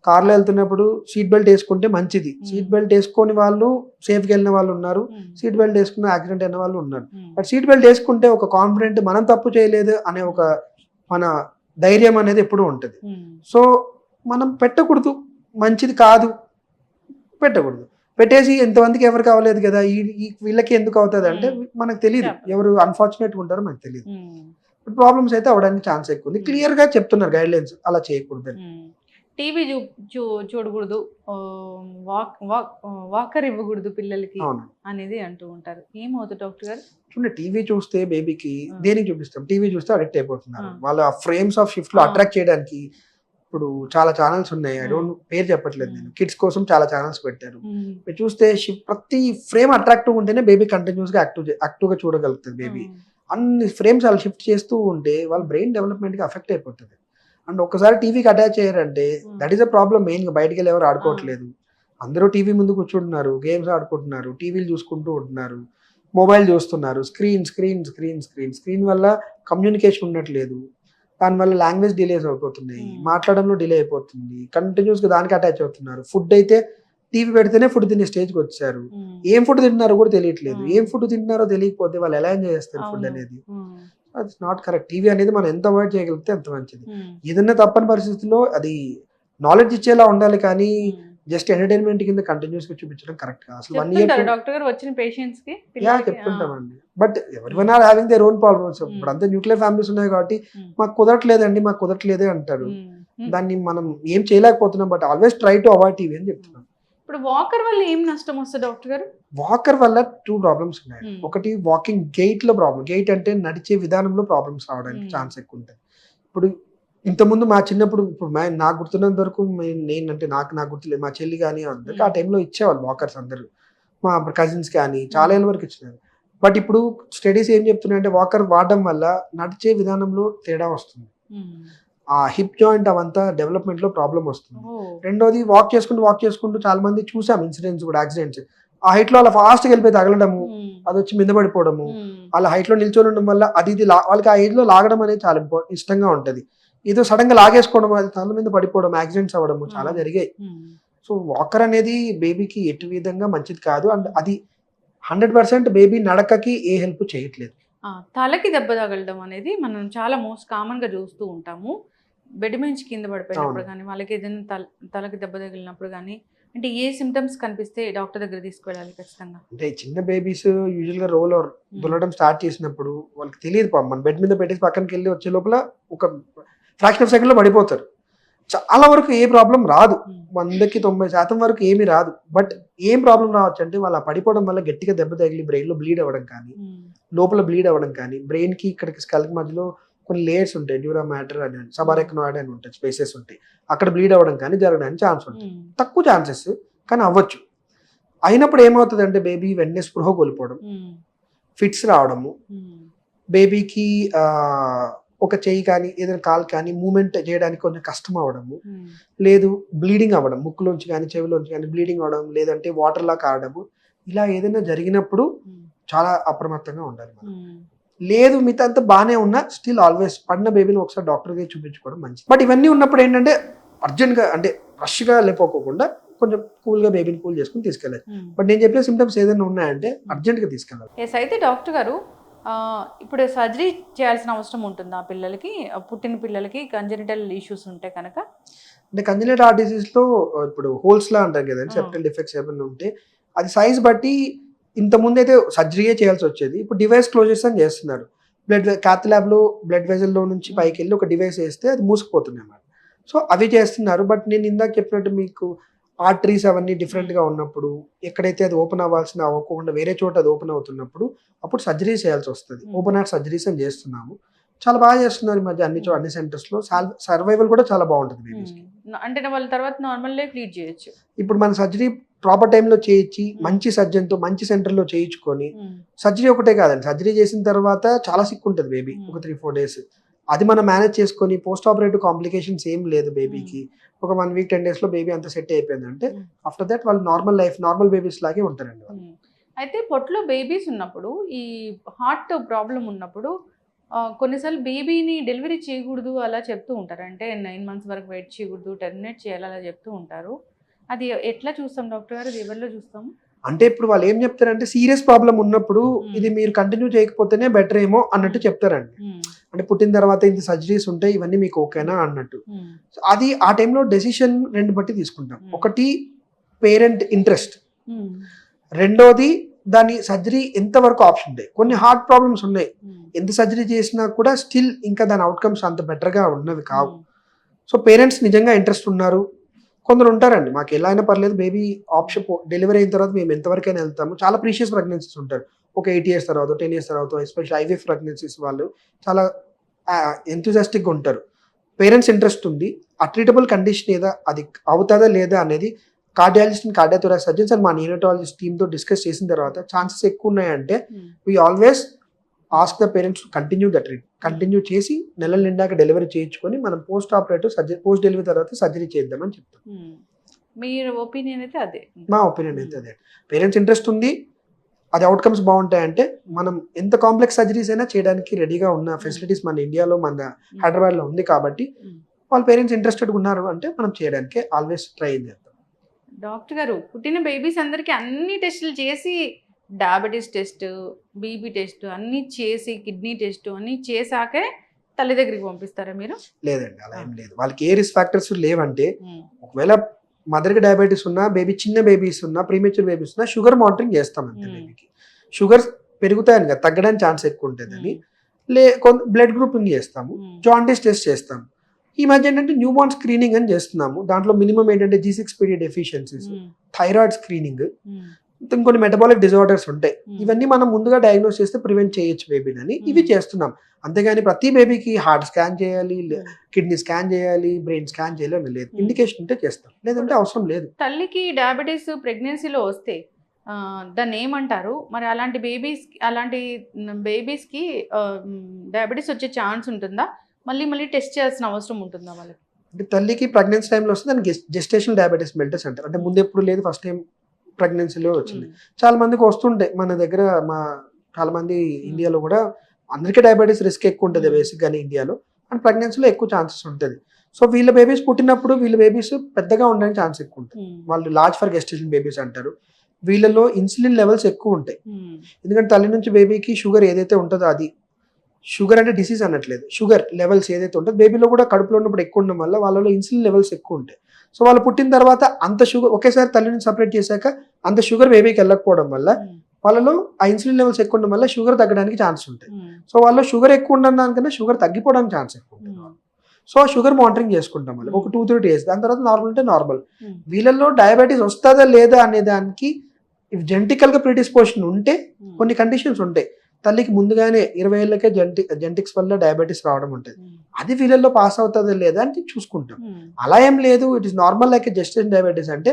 కార్లో వెళ్తున్నప్పుడు సీట్ బెల్ట్ వేసుకుంటే మంచిది. సీట్ బెల్ట్ వేసుకొని వాళ్ళు సేఫ్గా వెళ్ళిన వాళ్ళు ఉన్నారు, సీట్ బెల్ట్ వేసుకున్న యాక్సిడెంట్ అయిన వాళ్ళు ఉన్నారు. బట్ సీట్ బెల్ట్ వేసుకుంటే ఒక కాన్ఫిడెంట్ మనం తప్పు చేయలేదు అనే ఒక మన ధైర్యం అనేది ఎప్పుడూ ఉంటుంది. సో మనం పెట్టకూడదు, మంచిది కాదు, పెట్టకూడదు. పెట్టేసి ఎంతమందికి ఎవరికి అవ్వలేదు కదా ఈ వీళ్ళకి ఎందుకు అవుతుంది అంటే మనకు తెలియదు, ఎవరు అన్ఫార్చునేట్గా ఉంటారో మనకు తెలియదు. ప్రాబ్లమ్స్ అయితే అవడానికి ఛాన్స్ ఎక్కువ ఉంది. క్లియర్ గా చెప్తున్నారు గైడ్ లైన్స్, అలా చేయకూడదు. టీవీ చూడకూడదు, వాకర్ ఇవ్వకూడదు పిల్లలకి అనేది అంటూ ఉంటారు. ఏమవుతుంది డాక్టర్ గారు? చూడండి, టీవీ చూస్తే బేబీకి దేనికి చూపిస్తాం, టీవీ చూస్తే అడిక్ట్ అయిపోతున్నారు. వాళ్ళ ఫ్రేమ్స్ ఆఫ్ షిఫ్ట్ లో అట్రాక్ట్ చేయడానికి ఇప్పుడు చాలా ఛానల్స్ ఉన్నాయి. ఐ డోంట్ పేరు చెప్పట్లేదు నేను, కిడ్స్ కోసం చాలా ఛానల్స్ పెట్టారు. మీరు చూస్తే ప్రతి ఫ్రేమ్ అట్రాక్టివ్ ఉంటేనే బేబీ కంటిన్యూస్ గా యాక్టివ్ గా చూడగలుగుతుంది. బేబీ అన్ని ఫ్రేమ్స్ వాళ్ళు షిఫ్ట్ చేస్తూ ఉంటే వాళ్ళ బ్రెయిన్ డెవలప్మెంట్ కి అఫెక్ట్ అయిపోతుంది. అండ్ ఒకసారి టీవీకి అటాచ్ అయ్యారంటే that is a problem. Main గా బయటకి వెళ్ళి ఎవరు ఆడుకోవట్లేదు, అందరూ టీవీ ముందు కూర్చుంటున్నారు, గేమ్స్ ఆడుకుంటున్నారు, టీవీలు చూసుకుంటూ ఉంటున్నారు, మొబైల్ చూస్తున్నారు. స్క్రీన్ వల్ల కమ్యూనికేషన్ ఉండట్లేదు, దానివల్ల లాంగ్వేజ్ డిలేస్ అయిపోతున్నాయి, మాట్లాడంలో డిలే అయిపోతుంది, కంటిన్యూస్ గా దానికి అటాచ్ అవుతున్నారు. ఫుడ్ అయితే టీవీ పెడితేనే ఫుడ్ తినే స్టేజ్కి వచ్చారు. ఏం ఫుడ్ తింటున్నారో కూడా తెలియట్లేదు. ఏం ఫుడ్ తింటున్నారో తెలియకపోతే వాళ్ళు ఎలా ఎంజాయ్ చేస్తారు ఫుడ్ అనేది? That's not correct. టీవీ అనేది మనం ఎంత అవాయిడ్ చేయగలిగితే అంత మంచిది. ఏదైనా తప్పని పరిస్థితుల్లో అది నాలెడ్జ్ ఇచ్చేలా ఉండాలి, కానీ జస్ట్ ఎంటర్టైన్మెంట్ కింద కంటిన్యూస్ గా చూపించడం కరెక్ట్ కాదు. అసలు 1 year డాక్టర్ గారు వచ్చిన పేషెంట్స్ కి చెప్తుంటామండి. బట్ ఎవరివైనా హ్యావింగ్ దేర్ ఓన్ ప్రాబ్లమ్స్. ఇప్పుడు అంతా న్యూక్లియర్ ఫ్యామిలీస్ ఉన్నాయి కాబట్టి మాకు కుదరట్లేదే అంటారు. దాన్ని మనం ఏం చేయలేకపోతున్నాం. But always try to avoid TV అని చెప్తున్నాం. ఇప్పుడు వాకర్ వల్ల ఏం నష్టం వస్తుంది డాక్టర్ గారు? వాకర్ వల్ల 2 ప్రాబ్లమ్స్ ఉన్నాయి. ఒకటి వాకింగ్ గెయిట్ లో ప్రాబ్లం. గెయిట్ అంటే నడిచే విధానంలో ప్రాబ్లమ్స్ రావడానికి ఛాన్స్ ఎక్కువ ఉంటుంది. ఇప్పుడు ఇంతకుముందు మా చిన్నప్పుడు, ఇప్పుడు నాకు గుర్తున్నంత వరకు నేనంటే నాకు గుర్తులేదు, మా చెల్లి కానీ అందరికి ఆ టైంలో ఇచ్చేవాళ్ళు వాకర్స్ అందరూ, మా కజిన్స్ కానీ చాలా ఏళ్ళ వరకు ఇచ్చినారు. బట్ ఇప్పుడు స్టడీస్ ఏం చెప్తున్నాయంటే వాకర్ వాడడం వల్ల నడిచే విధానంలో తేడా వస్తుంది, ఆ హిప్ జాయింట్ అవంతా డెవలప్మెంట్ లో ప్రాబ్లం వస్తుంది. రెండోది వాక్ చేసుకుంటూ చాలా మంది చూసాం ఇన్సిడెంట్స్ కూడా, యాక్సిడెంట్స్. ఆ హైట్ లో అలా ఫాస్ట్ గా వెళ్ళిపోయి తగలడము, అది వచ్చి మీద పడిపోవడము, అలా హైట్ లో నిల్చొని ఉండడం వల్ల వాళ్ళకి ఆ ఏజ్ లో లాగడం అనేది చాలా ఇష్టంగా ఉంటది. ఏదో సడన్ గా లాగేసుకోవడం, అది తల మీద పడిపోవడం, యాక్సిడెంట్స్ అవ్వడము చాలా జరిగాయి. సో వాకర్ అనేది బేబీకి ఎటు విధంగా మంచిది కాదు. అండ్ అది 100% బేబీ నడకకి ఏ హెల్ప్ చేయట్లేదు. తలకి దెబ్బ తగలడం అనేది మనం చాలా మోస్ట్ కామన్ గా చూస్తూ ఉంటాము. బెడ్ నుంచి కింద పడిపోయినప్పుడు కానీ, వాళ్ళకి ఏదైనా తలకి దెబ్బ తగిలినప్పుడు కానీ, అంటే ఏ సిమ్టమ్స్ కనిపిస్తే డాక్టర్ దగ్గర తీసుకెళ్ళాలి ఖచ్చితంగా? అంటే చిన్న బేబీస్ యూజువల్ గా రోల్ దుల్లడం స్టార్ట్ చేసినప్పుడు వాళ్ళకి తెలియదు, మన బెడ్ మీద పెట్టేసి పక్కనకి వెళ్ళి వచ్చే లోపల ఒక ఫ్రాక్షన్ ఆఫ్ సెకండ్ లో పడిపోతారు. చాలా వరకు ఏ ప్రాబ్లం రాదు, 100కి 90% వరకు ఏమీ రాదు. బట్ ఏం ప్రాబ్లం రావచ్చు అంటే వాళ్ళ పడిపోవడం వల్ల గట్టిగా దెబ్బ తగిలి బ్రెయిన్ లో బ్లీడ్ అవ్వడం కానీ, లోపల బ్లీడ్ అవ్వడం కానీ, బ్రెయిన్ కి ఇక్కడికి స్కల్ మధ్యలో కొన్ని లేయర్స్ ఉంటాయి, న్యూరో మ్యాటర్ అని, సబారెక్నాయిడ్ అని ఉంటాయి, స్పేసెస్ ఉంటాయి, అక్కడ బ్లీడ్ అవ్వడం కానీ జరగడానికి ఛాన్స్ ఉంటుంది. తక్కువ ఛాన్సెస్ కానీ అవ్వచ్చు. అయినప్పుడు ఏమవుతుంది అంటే బేబీ వెంటనే స్పృహ కోల్పోవడం, ఫిట్స్ రావడము, బేబీకి ఒక చెయ్యి కానీ ఏదైనా కాలు కానీ మూమెంట్ చేయడానికి కొంచెం కష్టం అవ్వడము, లేదు బ్లీడింగ్ అవ్వడం, ముక్కులోంచి కానీ చెవిలోంచి కానీ బ్లీడింగ్ అవ్వడం, లేదంటే వాటర్ లా కావడము, ఇలా ఏదైనా జరిగినప్పుడు చాలా అప్రమత్తంగా ఉండాలి మనం. లేదు మిగతా అంతా బాగానే ఉన్నా స్టిల్ ఆల్వేస్ పడిన బేబీని ఒకసారి డాక్టర్ దగ్గర చూపించుకోవడం మంచిది. బట్ ఇవన్నీ ఉన్నప్పుడు ఏంటంటే అర్జెంట్గా అంటే రష్గా లేకపోకుండా కొంచెం కూల్గా బేబీని కూల్ చేసుకుని తీసుకెళ్ళాలి. బట్ నేను చెప్పిన సిమ్టమ్స్ ఏదైనా ఉన్నాయంటే అర్జెంట్గా తీసుకెళ్ళాలి. ఎస్, అయితే డాక్టర్ గారు ఇప్పుడు సర్జరీ చేయాల్సిన అవసరం ఉంటుందా పిల్లలకి, పుట్టిన పిల్లలకి కంజనిటల్ ఇష్యూస్ ఉంటే కనుక? అంటే కంజనిటల్ హార్ట్ డిసీజ్లో ఇప్పుడు హోల్స్ లా అంటారు కదండి, సెప్టల్ డిఫెక్ట్స్ ఏమైనా ఉంటే అది సైజ్ బట్టి ఇంతకుముందు అయితే సర్జరీయే చేయాల్సి వచ్చేది, ఇప్పుడు డివైస్ క్లోజెస్ అని చేస్తున్నారు. బ్లడ్ క్యాత్ ల్యాబ్లో బ్లడ్ వెజల్లో నుంచి పైకి వెళ్ళి ఒక డివైస్ వేస్తే అది మూసుకుపోతుంది అన్నమాట. సో అవి చేస్తున్నారు. బట్ నేను ఇందాక చెప్పినట్టు మీకు ఆర్టరీస్ అవన్నీ డిఫరెంట్గా ఉన్నప్పుడు, ఎక్కడైతే అది ఓపెన్ అవ్వాల్సిన అవ్వకుండా వేరే చోట అది ఓపెన్ అవుతున్నప్పుడు అప్పుడు సర్జరీ చేయాల్సి వస్తుంది. ఓపెన్ హార్ట్ సర్జరీస్ అని చేస్తున్నాము. చాలా బాగా చేస్తున్నారు ఈ మధ్య అన్ని సెంటర్స్లో. సర్వైవల్ కూడా చాలా బాగుంటుంది బేబీస్కి. అంటే వాళ్ళ తర్వాత నార్మల్ లైఫ్ లీడ్ చేయొచ్చు. ఇప్పుడు మన సర్జరీ ప్రాపర్ టైంలో చేయించి మంచి సర్జన్తో మంచి సెంటర్లో చేయించుకొని, సర్జరీ ఒకటే కాదండి, సర్జరీ చేసిన తర్వాత చాలా సిక్ ఉంటుంది బేబీ ఒక 3-4 days. అది మనం మేనేజ్ చేసుకొని పోస్ట్ ఆపరేటివ్ కాంప్లికేషన్స్ ఏం లేదు బేబీకి, ఒక 1 week 10 days లో బేబీ అంతా సెట్ అయిపోయిందంటే ఆఫ్టర్ దట్ వాళ్ళు నార్మల్ లైఫ్ నార్మల్ బేబీస్ లాగే ఉంటారండి వాళ్ళు. అయితే పొట్లో బేబీస్ ఉన్నప్పుడు ఈ హార్ట్ ప్రాబ్లం ఉన్నప్పుడు కొన్నిసార్లు బేబీని డెలివరీ చేయకూడదు అలా చెప్తూ ఉంటారు. అంటే 9 months వరకు వెయిట్ చేయకూడదు, టెర్మినేట్ చేయాలి అలా చెప్తూ ఉంటారు. అది ఎట్లా చూస్తాం డాక్టర్ గారు, ఎవరిలో చూస్తాము? అంటే ఇప్పుడు వాళ్ళు ఏం చెప్తారంటే సీరియస్ ప్రాబ్లం ఉన్నప్పుడు ఇది మీరు కంటిన్యూ చేయకపోతేనే బెటర్ ఏమో అన్నట్టు చెప్తారండి. అంటే పుట్టిన తర్వాత ఇంత సర్జరీస్ ఉంటాయి, ఇవన్నీ మీకు ఓకేనా అన్నట్టు. అది ఆ టైంలో డెసిషన్ 2 బట్టి తీసుకుంటాం. ఒకటి పేరెంట్ ఇంట్రెస్ట్, రెండోది దాని సర్జరీ ఎంతవరకు ఆప్షన్ ఉంటాయి. కొన్ని హార్ట్ ప్రాబ్లమ్స్ ఉన్నాయి, ఎంత సర్జరీ చేసినా కూడా స్టిల్ ఇంకా దాని అవుట్కమ్స్ అంత బెటర్గా ఉన్నవి కావు. సో పేరెంట్స్ నిజంగా ఇంట్రెస్ట్ ఉన్నారు, కొందరు ఉంటారండి మాకు ఎలా అయినా పర్లేదు బేబీ ఆప్షన్ డెలివరీ అయిన తర్వాత మేము ఎంతవరకైనా వెళ్తాము. చాలా ప్రీషియస్ ప్రెగ్నెన్సీస్ ఉంటారు, ఒక 8 years తర్వాత 10 years తర్వాత, ఎస్పెషల్లీ ఐవీఎఫ్ ప్రెగ్నెన్సీస్ వాళ్ళు చాలా ఎంతూజియాస్టిక్గా ఉంటారు. పేరెంట్స్ ఇంట్రెస్ట్ ఉంది, ఆ ట్రీటబుల్ కండిషన్ ఏదా అది అవుతుందా లేదా అనేది cardiologist and cardiothoracic surgeons and మా నియోనటాలజిస్ట్ టీమ్తో డిస్కస్ చేసిన తర్వాత ఛాన్సెస్ ఎక్కువ ఉన్నాయంటే we always ask the parents continue the treat, continue చేసి నెలల నిండాక డెలివరీ చేయించుకొని మనం post operative surgery post delivery తర్వాత సర్జరీ చేద్దామని చెప్తాం. మీరు ఒపీనియన్ అయితే అదే? మా ఒపీనియన్ అయితే అదే. పేరెంట్స్ ఇంట్రెస్ట్ ఉంది, అది అవుట్కమ్స్ బాగుంటాయంటే మనం ఎంత కాంప్లెక్స్ సర్జరీస్ అయినా చేయడానికి రెడీగా ఉన్న ఫెసిలిటీస్ మన ఇండియాలో మన హైదరాబాద్లో ఉంది కాబట్టి వాళ్ళ పేరెంట్స్ ఇంట్రెస్టెడ్గా ఉన్నారు అంటే మనం చేయడానికి ఆల్వేస్ ట్రై చేద్దాం. డాక్టర్ గారు, పుట్టిన బేబీస్ అందరికీ అన్ని టెస్టులు చేసి, డయాబెటీస్ టెస్ట్, బీపీ టెస్ట్ అన్నీ చేసి, కిడ్నీ టెస్ట్ అన్నీ చేశాకే తల్లి దగ్గరికి పంపిస్తారా మీరు? లేదండి, అలా ఏం లేదు. వాళ్ళకి ఏ రిస్క్ ఫ్యాక్టర్స్ లేవంటే ఒకవేళ మదర్కి డయాబెటీస్ ఉన్నా, చిన్న బేబీస్ ఉన్నా, ప్రీమెచ్యూర్ బేబీస్ ఉన్నా షుగర్ మానిటరింగ్ చేస్తాం అంతే. బేబీకి షుగర్ పెరుగుతాయని కదా, తగ్గడానికి ఛాన్స్ ఎక్కువ ఉంటుందని బ్లడ్ గ్రూపింగ్ చేస్తాము, జాండీస్ టెస్ట్ చేస్తాము. ఈ మధ్య ఏంటంటే న్యూ బార్న్ స్క్రీనింగ్ అని చేస్తున్నాము. దాంట్లో మినిమం ఏంటంటే G6PD డెఫిషియన్సీస్, థైరాయిడ్ స్క్రీనింగ్, ఇంకొన్ని మెటబాలిక్ డిజార్డర్స్ ఉంటాయి. ఇవన్నీ మనం ముందుగా డయాగ్నోస్ చేస్తే ప్రివెంట్ చేయొచ్చు బేబీని అని ఇవి చేస్తున్నాం. అంతేగాని ప్రతి బేబీకి హార్ట్ స్కాన్ చేయాలి, కిడ్నీ స్కాన్ చేయాలి, బ్రెయిన్ స్కాన్ చేయాలి అని లేదు. ఇండికేషన్ ఉంటే చేస్తాం, లేదంటే అవసరం లేదు. తల్లికి డయాబెటీస్ ప్రెగ్నెన్సీలో వస్తే దాన్ని ఏమంటారు మరి? అలాంటి బేబీస్కి డయాబెటీస్ వచ్చే ఛాన్స్ ఉంటుందా? మళ్ళీ టెస్ట్ చేయాల్సిన అవసరం ఉంటుందా వాళ్ళకి? అంటే తల్లికి ప్రెగ్నెన్సీ టైంలో వస్తే దానికి జెస్టేషనల్ డయాబెటీస్ మెల్టస్ అంటారు. అంటే ముందు ఎప్పుడు లేదు, ఫస్ట్ టైం ప్రెగ్నెన్సీలో వచ్చింది. చాలా మందికి వస్తుంటాయి మన దగ్గర. చాలా మంది ఇండియాలో కూడా అందరికీ డయాబెటీస్ రిస్క్ ఎక్కువ ఉంటుంది బేసిక్ గానీ ఇండియాలో, అండ్ ప్రెగ్నెన్సీలో ఎక్కువ ఛాన్సెస్ ఉంటుంది. సో వీళ్ళ బేబీస్ పుట్టినప్పుడు వీళ్ళ బేబీస్ పెద్దగా ఉండడానికి ఛాన్స్ ఎక్కువ ఉంటుంది. వాళ్ళు లార్జ్ ఫర్ గెస్టేషన్ బేబీస్ అంటారు. వీళ్ళలో ఇన్సులిన్ లెవెల్స్ ఎక్కువ ఉంటాయి. ఎందుకంటే తల్లి నుంచి బేబీకి షుగర్ ఏదైతే ఉంటుందో, అది షుగర్ అంటే డిసీజ్ అనట్లేదు, షుగర్ లెవెల్స్ ఏదైతే ఉంటుందో బేబీలో కూడా కడుపులో ఉన్నప్పుడు ఎక్కువ ఉండడం వల్ల వాళ్ళలో ఇన్సులిన్ లెవెల్స్ ఎక్కువ ఉంటాయి. సో వాళ్ళు పుట్టిన తర్వాత అంత షుగర్ ఒకేసారి తల్లి నుంచి సపరేట్ చేశాక అంత షుగర్ బేబీకి వెళ్ళకపోవడం వల్ల వాళ్ళలో ఆ ఇన్సులిన్ లెవెల్స్ ఎక్కువ ఉండడం వల్ల షుగర్ తగ్గడానికి ఛాన్స్ ఉంటాయి. సో వాళ్ళు షుగర్ ఎక్కువ ఉండడం దానికన్నా షుగర్ తగ్గిపోవడానికి ఛాన్స్ ఎక్కువ ఉంటుంది. సో షుగర్ మానిటరింగ్ చేసుకుంటాం వాళ్ళు ఒక 2-3 days. దాని తర్వాత నార్మల్ అంటే నార్మల్. వీళ్ళల్లో డయాబెటీస్ వస్తుందా లేదా అనే దానికి జెనెటికల్ గా ప్రిడిస్పోజిషన్ ఉంటే కొన్ని కండిషన్స్ ఉంటాయి. తల్లికి ముందుగానే 20 ఏళ్ళకే జెనెటిక్స్ వల్ల డయాబెటీస్ రావడం ఉంటుంది, అది వీళ్ళల్లో పాస్ అవుతుందా లేదా అని చూసుకుంటాం. అలా ఏం లేదు, it is normal like gestation diabetes అంటే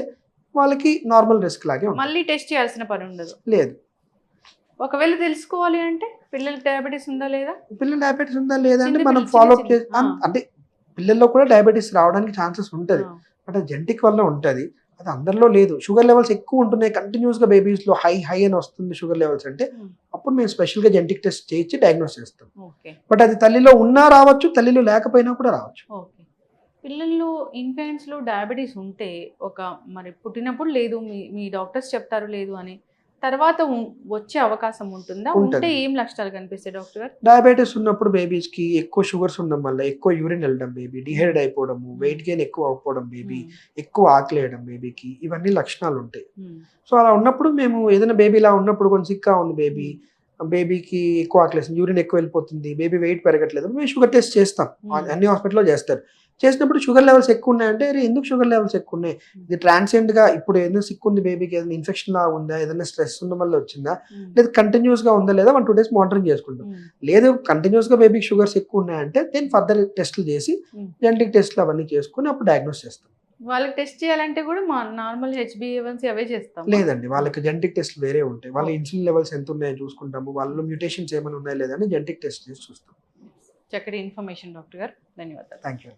వాళ్ళకి నార్మల్ రిస్క్ లాగే ఉంటుంది. మళ్ళీ టెస్ట్ చేయాల్సిన పని ఉండదు. లేదు. ఒకవేళ తెలుసుకోవాలి అంటే పిల్లలకి డయాబెటీస్ ఉందా లేదా, డయాబెటీస్ ఉందా లేదా అంటే మనం ఫాలో అప్ చేసి, అంటే పిల్లల్లో కూడా డయాబెటీస్ రావడానికి ఛాన్సెస్ ఉంటుంది, బట్ అది జెనెటిక్ వల్ల ఉంటుంది. అది అందరిలో లేదు. షుగర్ లెవెల్స్ ఎక్కువ ఉంటున్నాయి కంటిన్యూస్‌గా బేబీస్‌లో హై అని వస్తుంది షుగర్ లెవెల్స్ అంటే, అప్పుడు మేము స్పెషల్‌గా జెనెటిక్ టెస్ట్ చేయించి డయాగ్నోస్ చేస్తాం. ఓకే. బట్ అది తల్లిలో ఉన్నా రావచ్చు, తల్లిలో లేకపోయినా కూడా రావచ్చు. ఓకే. పిల్లల్లో ఇన్ఫాంట్స్‌లో డయాబెటిస్ ఉంటే మరి పుట్టినప్పుడు లేదు మీ డాక్టర్స్ చెప్తారు లేదు అని. తర్వాత వచ్చే అవకాశం ఉంటుందా? ఉంటే ఉంటది. ఏం లక్షణాలు కనిపిస్తాయి డాక్టర్ గారు? డయాబెటిస్ ఉన్నప్పుడు బేబీస్‌కి ఎక్కువ షుగర్స్ ఉండడం వల్ల ఎక్కువ యూరిన్ ఎళ్ళడం బేబీ, డీహైడ్రేట్ అయిపోవడము, వెయిట్ గెయిన్ ఎక్కువ అవ్వకపోవడం బేబీ, ఎక్కువ ఆకలేయడం బేబీకి, ఇవన్నీ లక్షణాలుంటాయి. సో, అలా ఉన్నప్పుడు మేము ఏదైనా బేబీ ఇలా ఉన్నప్పుడు కొంచెం సిక్‌గా ఉంది బేబీ, బేబీకి ఎక్కువ ఆకలేస్తుంది, యూరిన్ ఎక్కువ వెళ్ళిపోతుంది, బేబీ వెయిట్ పెరగట్లేదు. మేము షుగర్ టెస్ట్ చేస్తాం. అన్ని హాస్పిటల్‌లో చేస్తారు. చేసినప్పుడు షుగర్ లెవెల్స్ ఎక్కువ ఉన్నాయంటే, అరే ఎందుకు షుగర్ లెవెల్స్ ఎక్కువ ఉన్నాయి? ఇది ట్రాన్సియెంట్‌గా ఇప్పుడు ఏదైనా సిక్ ఉంది బేబీకి, ఏదైనా ఇన్ఫెక్షన్ లాగా ఉందా? ఏదైనా స్ట్రెస్ ఉండడం వల్ల వచ్చిందా? లేదా కంటిన్యూస్‌గా ఉందా లేదా 1, 2 డేస్ మానిటరింగ్ చేసుకుంటాం. లేదు కంటిన్యూస్‌గా బేబీకి షుగర్స్ ఎక్కువ ఉన్నాయంటే దెన్ ఫర్దర్ టెస్టులు చేసి జెనెటిక్ టెస్టులు అవన్నీ చేసుకొని అప్పుడు డయాగ్నోస్ చేస్తాం. వాళ్ళకి టెస్ట్ చేయాలంటే కూడా నార్మల్ హెచ్‌బీ1సీ అవే చేస్తాం. లేదండి. వాళ్ళకి జెనెటిక్ టెస్టులు వేరే ఉంటాయి. వాళ్ళ ఇన్సులిన్ లెవెల్స్ ఎంత ఉన్నాయో చూసుకుంటాము. వాళ్ళలో మ్యుటేషన్స్ ఏమైనా ఉన్నాయా లేదా అని జెనెటిక్ టెస్ట్ చేసి చూస్తాం. చక్కటి ఇన్ఫర్మేషన్ డాక్టర్ గారు. ధన్యవాదాలు. Thank you.